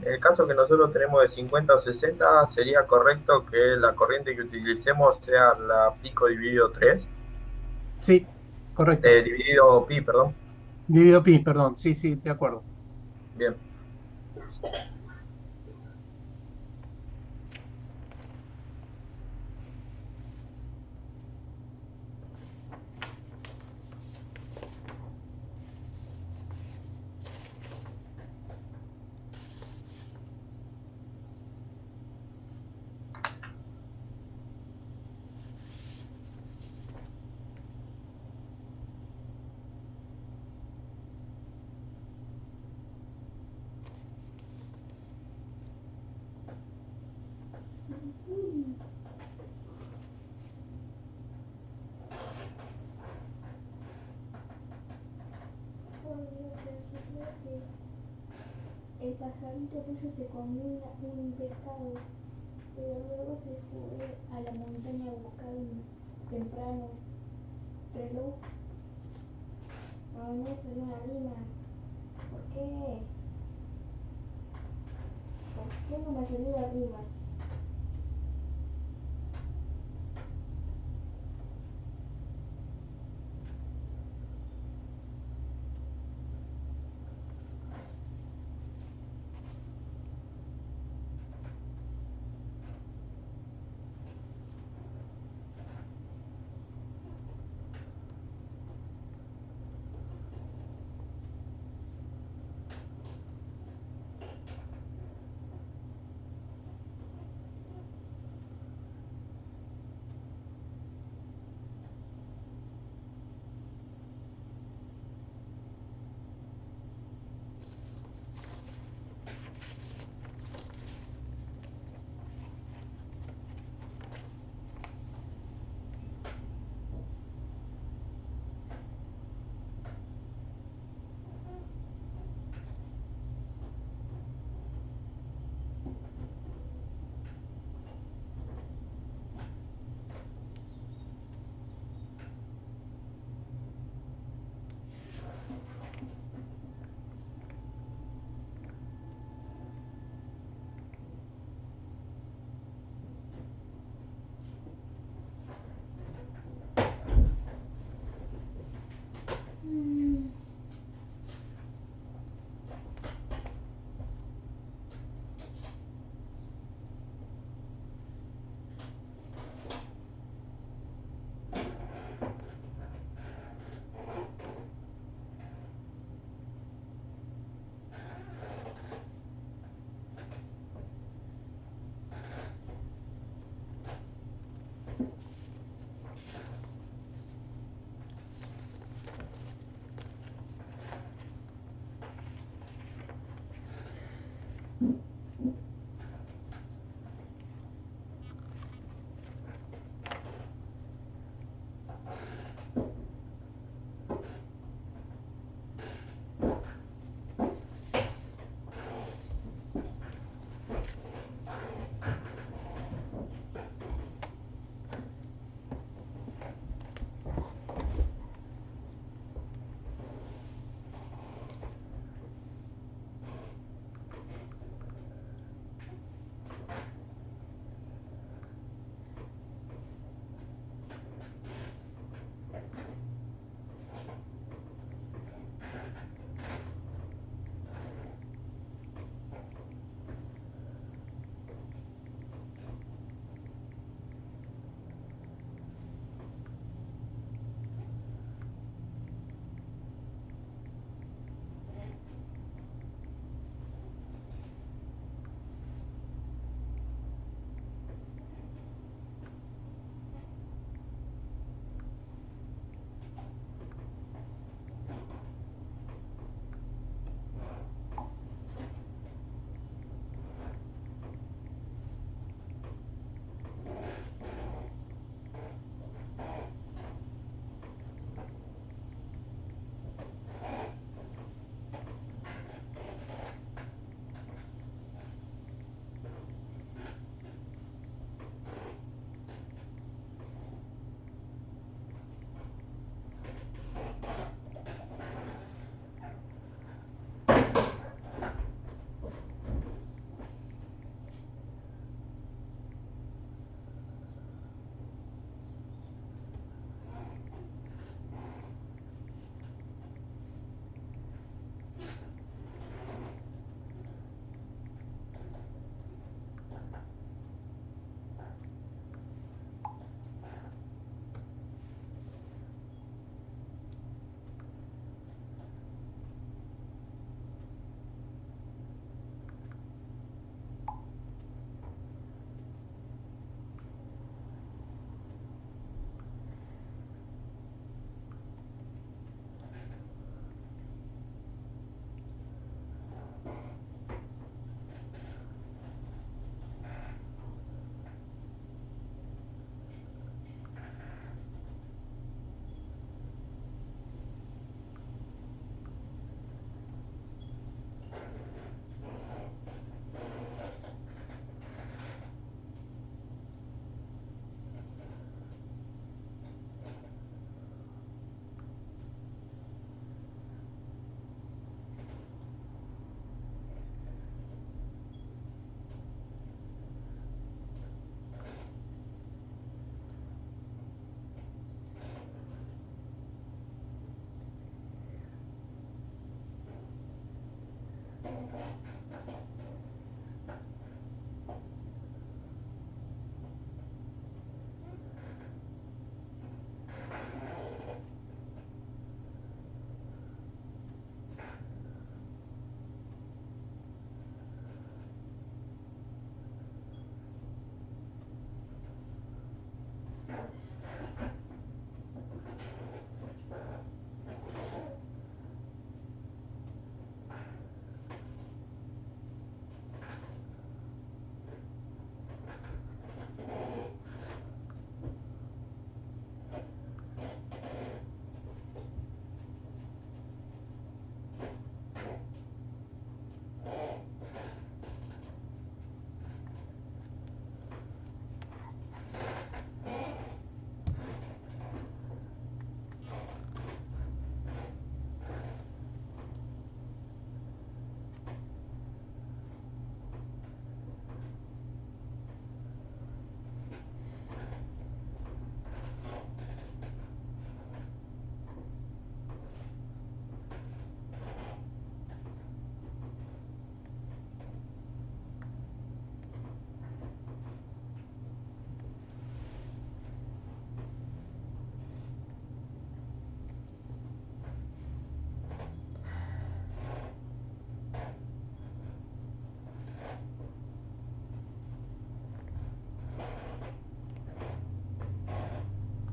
en el caso que nosotros tenemos de 50 o 60, ¿sería correcto que la corriente que utilicemos sea la pico dividido 3? Sí, correcto. Dividido pi, perdón. Dividido pi, perdón, sí, sí, de acuerdo. Bien. El pajarito tuyo se comió un pescado, pero luego se fue a la montaña a buscar un temprano reloj. No me salió una rima. ¿Por qué? ¿Por qué no me salió la rima?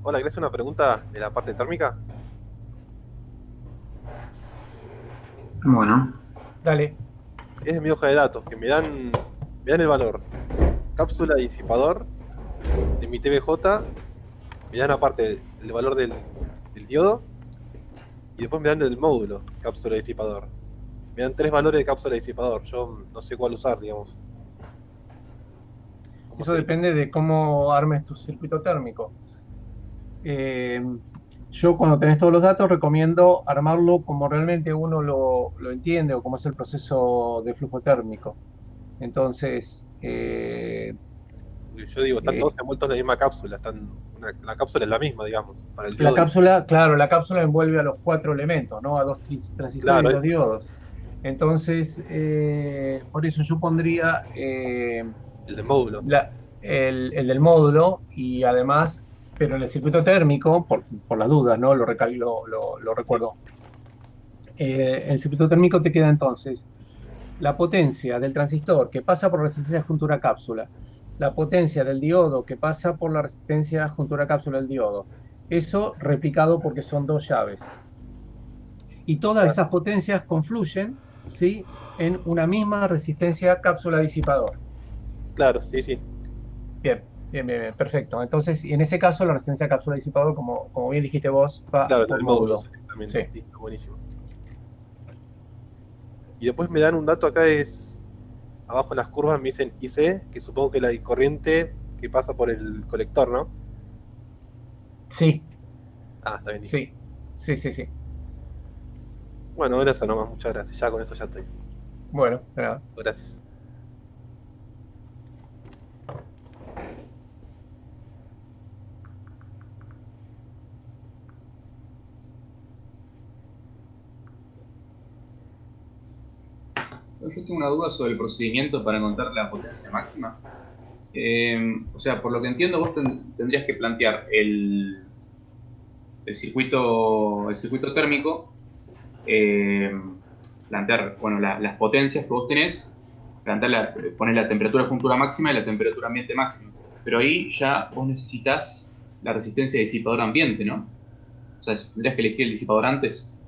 Hola, ¿querés hacer una pregunta de la parte térmica? Bueno, Dale. Es de mi hoja de datos, que me dan el valor. Cápsula disipador de mi TBJ, me dan aparte el valor del diodo, y después me dan el módulo, cápsula disipador. Me dan 3 valores de cápsula disipador, yo no sé cuál usar, digamos. ¿Cómo Eso sería? depende de cómo armes tu circuito térmico. Yo cuando tenés todos los datos recomiendo armarlo como realmente uno lo entiende o como es el proceso de flujo térmico. Entonces, Yo digo, están todos envueltos en la misma cápsula, la cápsula es la misma, digamos, para el la diodo. cápsula, claro, la cápsula envuelve a los 4 elementos, ¿no? A 2 transistores Claro, y 2 diodos. Entonces, por eso yo pondría el del módulo. el del módulo y además, pero en el circuito térmico, por las dudas, ¿no? Lo recuerdo. El circuito térmico te queda entonces la potencia del transistor que pasa por resistencia juntura cápsula, la potencia del diodo que pasa por la resistencia juntura cápsula del diodo. Eso replicado porque son 2 llaves. Y todas esas potencias confluyen, ¿sí?, en una misma resistencia cápsula disipador. Claro, sí, sí. Bien, perfecto. Entonces, en ese caso, la resistencia cápsula disipador, como bien dijiste vos, va Claro, por el módulo módulo. también. Sí. Sí, está buenísimo. Y después me dan un dato acá, es abajo en las curvas me dicen IC, que supongo que la corriente que pasa por el colector, ¿no? Sí, Ah, está bien. sí, sí, sí, sí. Bueno, era eso nomás, muchas gracias. Ya con eso ya estoy. Bueno, nada. Gracias. Yo tengo una duda sobre el procedimiento para encontrar la potencia máxima. O sea, por lo que entiendo, vos tendrías que plantear el circuito térmico, plantear, bueno, las potencias que vos tenés, poner la temperatura futura máxima y la temperatura ambiente máxima. Pero ahí ya vos necesitas la resistencia de disipador ambiente, ¿no? O sea, tendrías que elegir el disipador antes.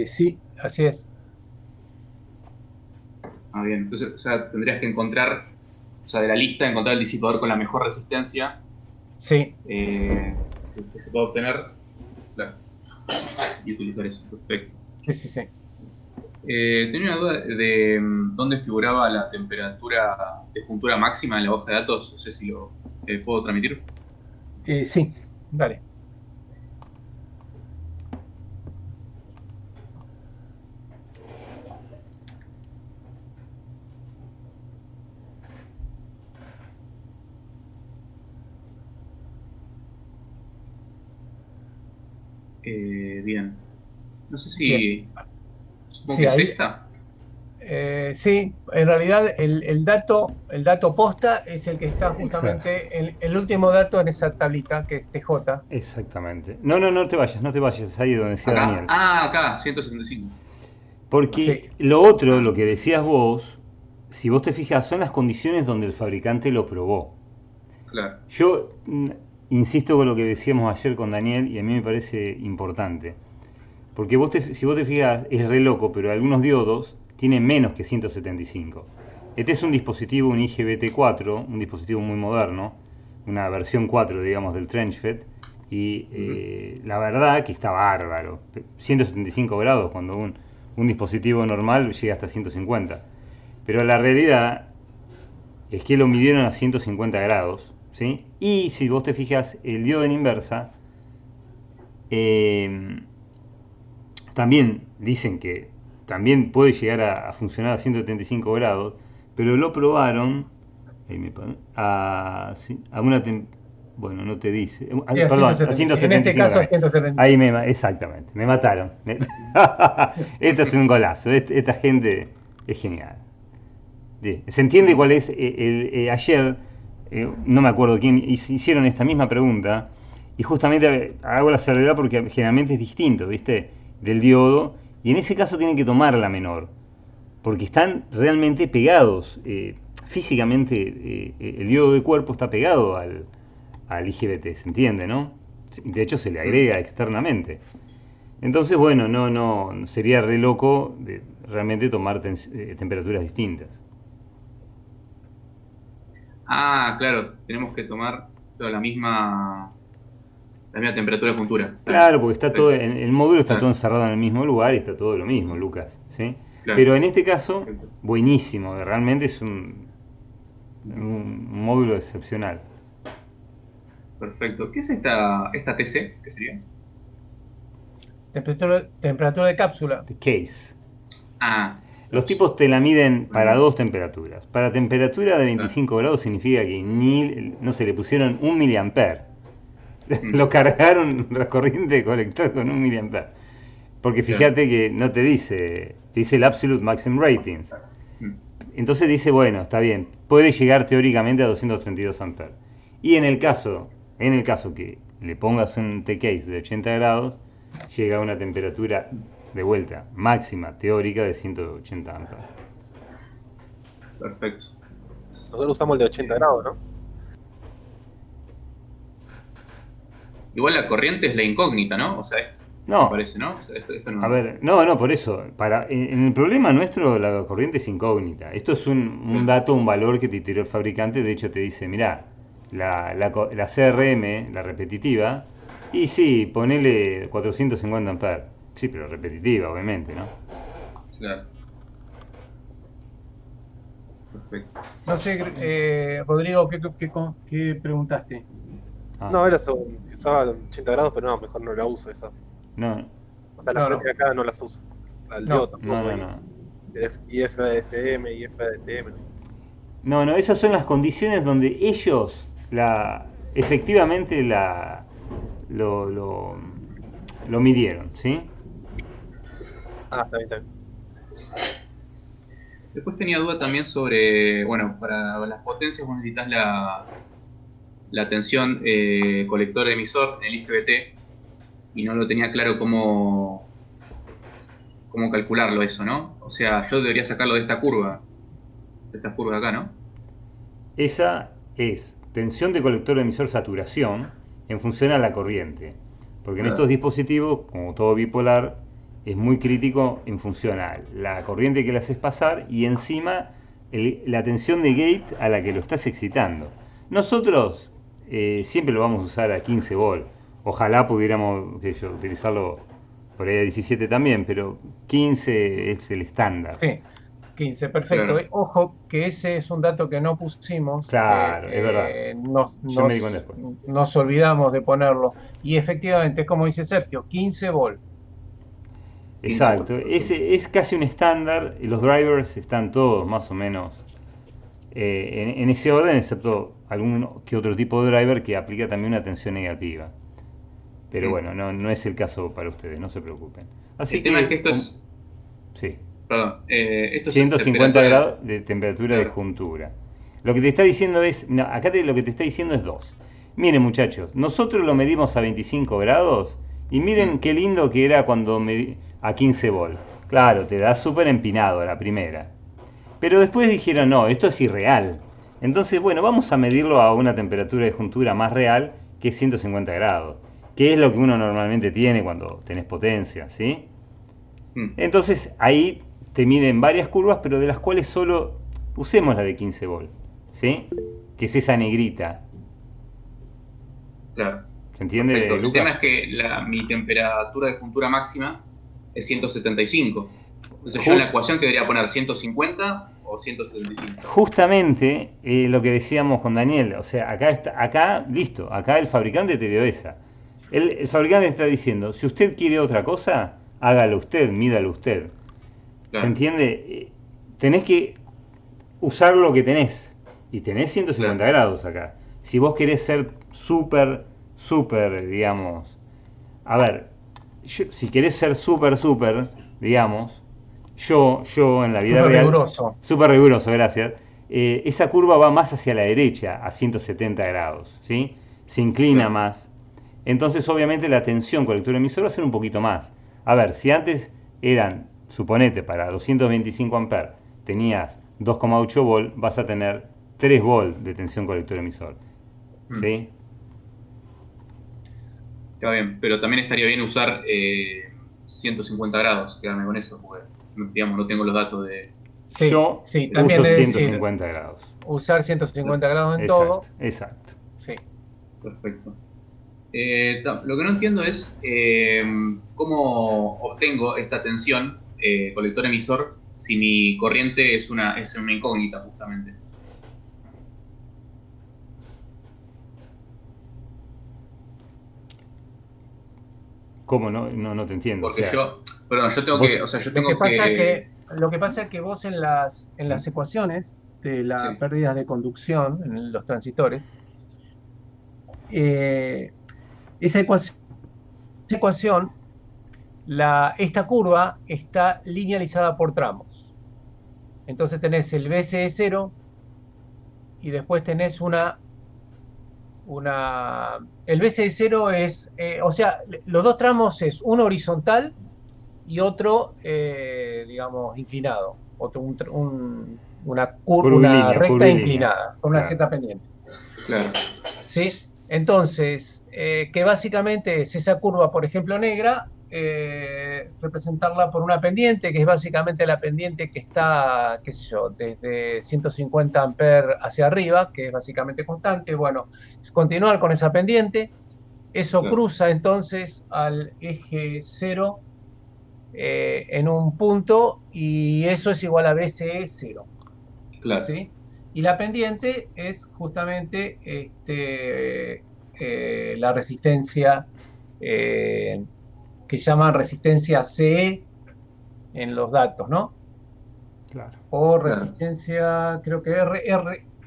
Sí, así es. Ah, bien. Entonces, o sea, tendrías que encontrar, o sea, de la lista, encontrar el disipador con la mejor resistencia Sí. que se pueda obtener. Claro. Y utilizar eso. Perfecto. Sí, sí, sí. Tenía una duda de dónde figuraba la temperatura de juntura máxima en la hoja de datos. No sé si lo puedo transmitir. Sí, dale. Bien. No sé Bien. si... Supongo Sí, que es ahí, esta. Sí, en realidad el dato posta es el que está justamente, el último dato en esa tablita, que es TJ. Exactamente. No te vayas, es ahí donde decía Acá, Daniel. acá, 175. Porque Sí. lo otro, lo que decías vos, si vos te fijas, son las condiciones donde el fabricante lo probó. Claro. Yo insisto con lo que decíamos ayer con Daniel y a mí me parece importante. Porque si vos te fijas, es re loco, pero algunos diodos tienen menos que 175. Este es un dispositivo, un IGBT4, un dispositivo muy moderno, una versión 4, digamos, del TrenchFET, y la verdad que está bárbaro. 175 grados cuando un dispositivo normal llega hasta 150. Pero la realidad es que lo midieron a 150 grados, ¿sí? Y si vos te fijas, el diodo en inversa, también dicen que también puede llegar a funcionar a 175 grados, pero lo probaron a una bueno, no te dice, Sí, a perdón, a 175. 175 En este caso, a grados. 175. Ahí exactamente, me mataron. Esto es un golazo, esta gente es genial. Sí, se entiende cuál es. Ayer, no me acuerdo quién, hicieron esta misma pregunta y justamente hago la salvedad porque generalmente es distinto, ¿viste? Del diodo, y en ese caso tienen que tomar la menor, porque están realmente pegados. Físicamente, el diodo de cuerpo está pegado al IGBT, ¿se entiende, no? De hecho, se le agrega externamente. Entonces, bueno, no sería re loco realmente tomar temperaturas distintas. Ah, claro, tenemos que tomar la misma temperatura de juntura. Claro, porque está todo, el módulo está Claro. todo encerrado en el mismo lugar y está todo lo mismo, Lucas, ¿sí? Claro. Pero en este caso, Perfecto. buenísimo, realmente es un módulo excepcional. Perfecto. ¿Qué es esta TC? ¿Qué sería? Temperatura de cápsula. The case. Ah, Los tipos te la miden para dos temperaturas. Para temperatura de 25 grados significa que no se le pusieron 1 miliampere. Lo cargaron la corriente de colector con 1 miliampere. Porque fíjate que no te dice el absolute maximum ratings. Entonces dice, bueno, está bien, puede llegar teóricamente a 232 amperes. Y en el caso que le pongas un T-case de 80 grados, llega a una temperatura de vuelta máxima teórica de 180 amperes. perfecto. Nosotros usamos el de 80 grados, ¿no? Igual la corriente es la incógnita, ¿no? O sea, esto No. me parece, ¿no? O sea, esto no... A ver, no, por eso. En el problema nuestro la corriente es incógnita. Esto es un dato, un valor que te tiró el fabricante. De hecho te dice, mirá, la CRM, la repetitiva, y sí, ponele 450 amperes. Sí, pero repetitiva, obviamente, ¿no? Claro. Perfecto. No sé, Rodrigo, ¿qué preguntaste? No, era eso, usaba 80 grados, pero no, mejor no la uso esa. No. O sea, las de acá no las uso. Al diodo tampoco. No. IFSM, IFDTM. No, esas son las condiciones donde ellos efectivamente lo midieron, ¿sí? Ah, está bien. Después tenía duda también sobre, bueno, para las potencias vos necesitas la tensión colector-emisor en el IGBT y no lo tenía claro cómo calcularlo eso, ¿no? O sea, yo debería sacarlo de esta curva, de estas curvas de acá, ¿no? Esa es tensión de colector emisor saturación en función a la corriente. Porque en estos dispositivos, como todo bipolar, es muy crítico en función a la corriente que le haces pasar y encima la tensión de gate a la que lo estás excitando. Nosotros siempre lo vamos a usar a 15 volt. Ojalá pudiéramos utilizarlo por ahí a 17 también, pero 15 es el estándar. Sí, 15, perfecto. Claro. Ojo que ese es un dato que no pusimos. Claro, que, es verdad. Yo me di cuenta después. Nos olvidamos de ponerlo. Y efectivamente, es como dice Sergio, 15 volt. Exacto, es casi un estándar. Los drivers están todos más o menos en ese orden, excepto algún que otro tipo de driver que aplica también una tensión negativa. Pero bueno, no es el caso para ustedes, no se preocupen. Así el tema es que esto es... Sí. Perdón, esto es 150 temperatura. grados de temperatura de Claro. juntura. Lo que te está diciendo es, no, acá lo que te está diciendo es 2. Miren muchachos, nosotros lo medimos a 25 grados y miren qué lindo que era cuando a 15 volt. Claro, te da súper empinado a la primera. Pero después dijeron, no, esto es irreal. Entonces, bueno, vamos a medirlo a una temperatura de juntura más real, que es 150 grados. Que es lo que uno normalmente tiene cuando tenés potencia, ¿sí? Entonces, ahí te miden varias curvas, pero de las cuales solo usemos la de 15 volt, ¿sí? Que es esa negrita. Claro. ¿Se entiende, Perfecto. El tema Lucas? es que mi temperatura de juntura máxima es 175. Entonces yo en la ecuación que debería poner 150 o 175. Justamente lo que decíamos con Daniel, o sea, acá, listo, acá el fabricante te dio esa. El fabricante está diciendo, si usted quiere otra cosa, hágalo usted, mídalo usted. Claro. ¿Se entiende? Tenés que usar lo que tenés. Y tenés 150 grados acá. Si vos querés ser súper, digamos... A ver, si querés ser súper, digamos... Yo en la vida Súper real... riguroso. Súper riguroso, gracias. Esa curva va más hacia la derecha, a 170 grados, ¿sí? Se inclina más. Entonces, obviamente, la tensión colector-emisor va a ser un poquito más. A ver, si antes eran, suponete, para 225 amperes, tenías 2,8 volt, vas a tener 3 volt de tensión colector-emisor, ¿sí? Está bien, pero también estaría bien usar 150 grados, quedarme con eso, porque digamos, no tengo los datos de... Sí, Yo sí, también uso es decir, 150 grados. usar 150 grados en Exacto, todo. exacto. Sí. Perfecto. Lo que no entiendo es cómo obtengo esta tensión colector-emisor si mi corriente es una incógnita, justamente. ¿Cómo no? No te entiendo. Porque o sea, yo tengo vos- que, o sea, yo Lo tengo que pasa que... lo que pasa es que vos en las ecuaciones de las Sí. pérdidas de conducción en los transistores, esa ecuación, esta curva está linealizada por tramos. Entonces tenés el BCE0 y después tenés el BCE0 es, o sea, los dos tramos es uno horizontal y otro, digamos, inclinado. Una Curvilíneo, recta curvilíneo. inclinada, con una Claro. cierta pendiente. Claro. ¿Sí? Entonces, que básicamente es esa curva, por ejemplo, negra, representarla por una pendiente, que es básicamente la pendiente que está, qué sé yo, desde 150 amperes hacia arriba, que es básicamente constante. Bueno, es continuar con esa pendiente. Eso Claro. cruza entonces al eje 0 en un punto y eso es igual a BCE 0. Claro. ¿Sí? Y la pendiente es justamente la resistencia que llaman resistencia CE en los datos, ¿no? Claro. O resistencia, creo que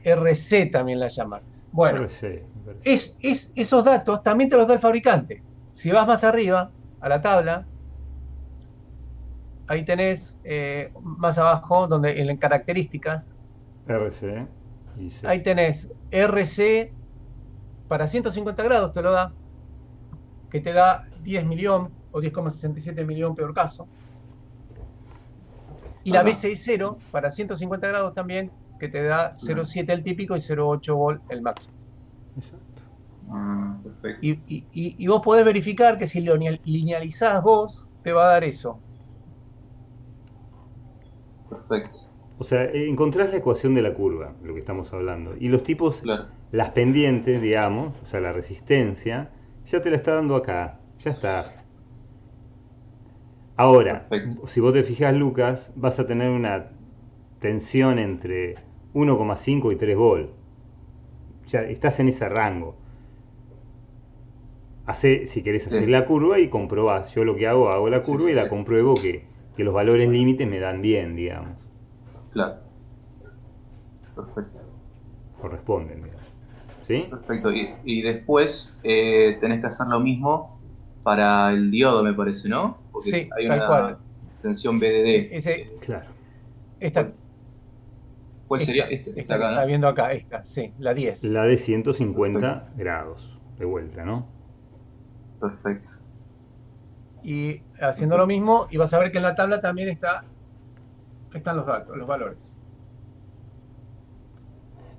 RC también la llaman. Bueno, RC, me parece. esos datos también te los da el fabricante. Si vas más arriba, a la tabla, ahí tenés más abajo, donde en características, RC y C. ahí tenés RC para 150 grados te lo da, que te da 10 millón o 10,67 millón peor caso. Y la Ajá. BCI0 para 150 grados también, que te da 0,7 el típico y 0,8 volt el máximo. Exacto. Perfecto. Y vos podés verificar que si lo linealizás vos, te va a dar eso. Perfecto. O sea, encontrás la ecuación de la curva, lo que estamos hablando. Y los tipos, Claro. las pendientes, digamos, o sea, la resistencia, ya te la está dando acá. Ya está. Ahora, Perfecto. si vos te fijas, Lucas, vas a tener una tensión entre 1,5 y 3 volt. Ya estás en ese rango. Si querés hacer Sí. la curva y comprobás. Yo lo que hago la Sí, curva sí, y la sí. compruebo que los valores límites me dan bien, digamos. Claro. Perfecto. Corresponden, digamos. ¿Sí? Perfecto. Y después tenés que hacer lo mismo para el diodo, me parece, ¿no? Porque Sí, hay tal cual. tensión BDD. Claro. Esta, ¿Cuál sería? esta Esta acá, está ¿no? viendo acá, esta, sí, la 10. La de 150 grados de vuelta, ¿no? Perfecto. Y haciendo lo mismo, y vas a ver que en la tabla también están los datos, los valores.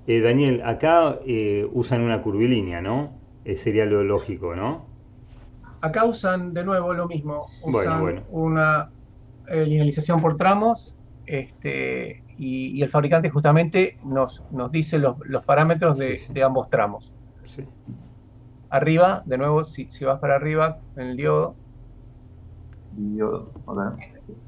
Daniel, acá usan una curvilínea, ¿no? Sería lo lógico, ¿no? Acá usan de nuevo lo mismo, usan Bueno. una linealización por tramos, y el fabricante justamente nos dice los parámetros de ambos tramos. Sí. Arriba, de nuevo, si vas para arriba en el diodo,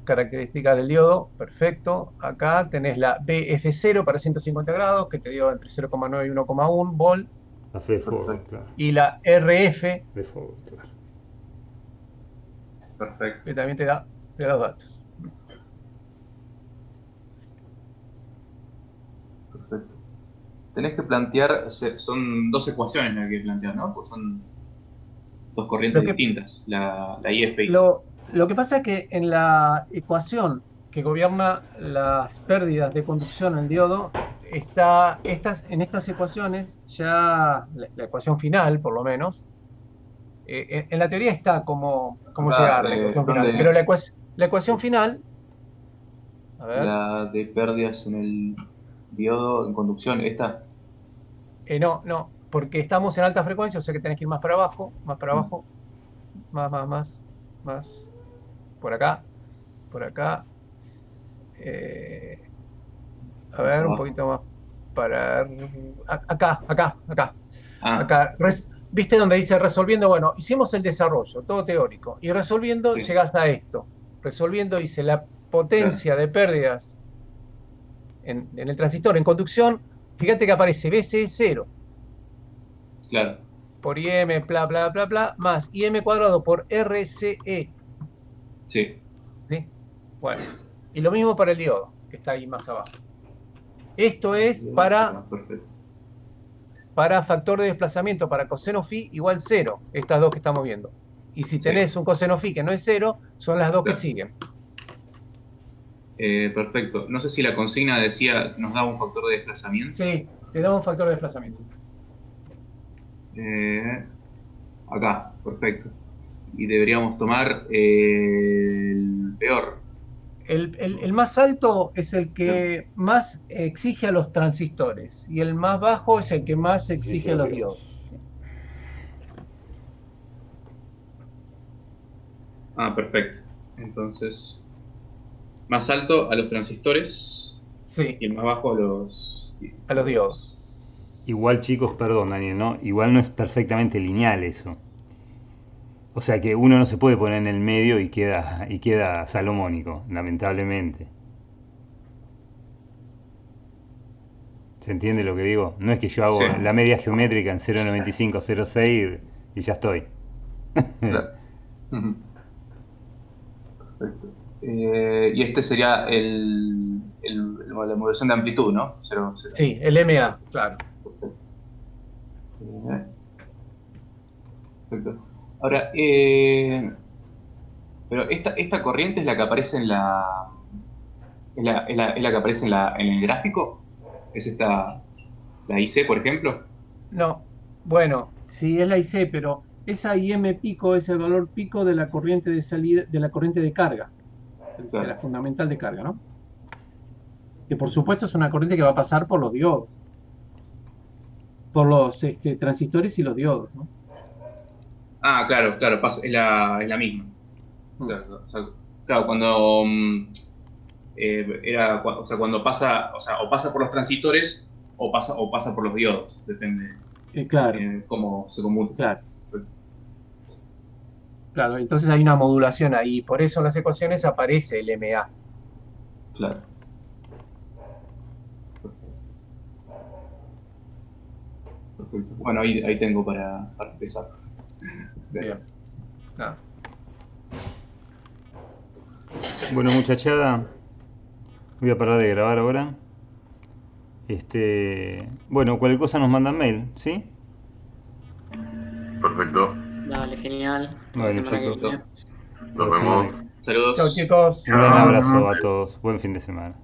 características del diodo, perfecto. Acá tenés la BF0 para 150 grados, que te dio entre 0,9 y 1,1 volt. La fe de fuego, claro. Y la RF, De fuego, claro. Perfecto. que también te da los datos. Perfecto. Tenés que plantear, son dos ecuaciones las que plantear, ¿no? Pues son dos corrientes distintas, la I, F y Lo que pasa es que en la ecuación que gobierna las pérdidas de conducción en el diodo, en estas ecuaciones, ya la ecuación final, por lo menos, en la teoría está cómo llegar a la ecuación final, pero la ecuación final, a ver, la de pérdidas en el diodo en conducción, ¿esta? no, porque estamos en alta frecuencia, o sea que tenés que ir más para abajo, más, por acá, a ver, un poquito más para acá. ¿Viste donde dice resolviendo? Bueno, hicimos el desarrollo, todo teórico, y resolviendo llegás a esto. Resolviendo dice la potencia de pérdidas en el transistor en conducción, fíjate que aparece BCE0. Claro. Por IM, bla, bla, bla, bla, más IM cuadrado por RCE. Sí. ¿Sí? Bueno, y lo mismo para el diodo, que está ahí más abajo. Esto es para factor de desplazamiento, para coseno phi igual 0, estas dos que estamos viendo. Y si tenés un coseno phi que no es 0, son las dos que siguen. Perfecto. No sé si la consigna decía, nos daba un factor de desplazamiento. Sí, te da un factor de desplazamiento. Acá, perfecto. Y deberíamos tomar el peor. El más alto es el que más exige a los transistores y el más bajo es el que más exige a los diodos. Perfecto. Entonces, más alto a los transistores y el más bajo a los diodos. Igual, chicos, perdón, Daniel, ¿no? Igual no es perfectamente lineal eso. O sea que uno no se puede poner en el medio y queda salomónico, lamentablemente. ¿Se entiende lo que digo? No es que yo hago la media geométrica en 0.95, 0.6 y ya estoy. Claro. Perfecto. Y este sería la modulación de amplitud, ¿no? 0. Sí, el MA, claro. Perfecto. Ahora, pero esta corriente es la que aparece en la que aparece en el gráfico. ¿Es esta la IC, por ejemplo? No, bueno, sí es la IC, pero esa IM pico es el valor pico de la corriente de salida, de la corriente de carga, de la fundamental de carga, ¿no? Que por supuesto es una corriente que va a pasar por los diodos, por los transistores y los diodos, ¿no? Claro, es la misma. Claro, cuando cuando pasa, o pasa por los transistores o pasa por los diodos, depende. Claro. Cómo se conmuta. Claro, entonces hay una modulación ahí, por eso en las ecuaciones aparece el MA. Claro. Perfecto. Bueno, ahí tengo para empezar. Gracias. Bueno, muchachada, voy a parar de grabar ahora. Bueno, cualquier cosa nos mandan mail, ¿sí? Perfecto. Dale, genial. Bueno, chicos. Nos vemos. Saludos. Chao chicos. Un gran Chao. abrazo a todos. Buen fin de semana.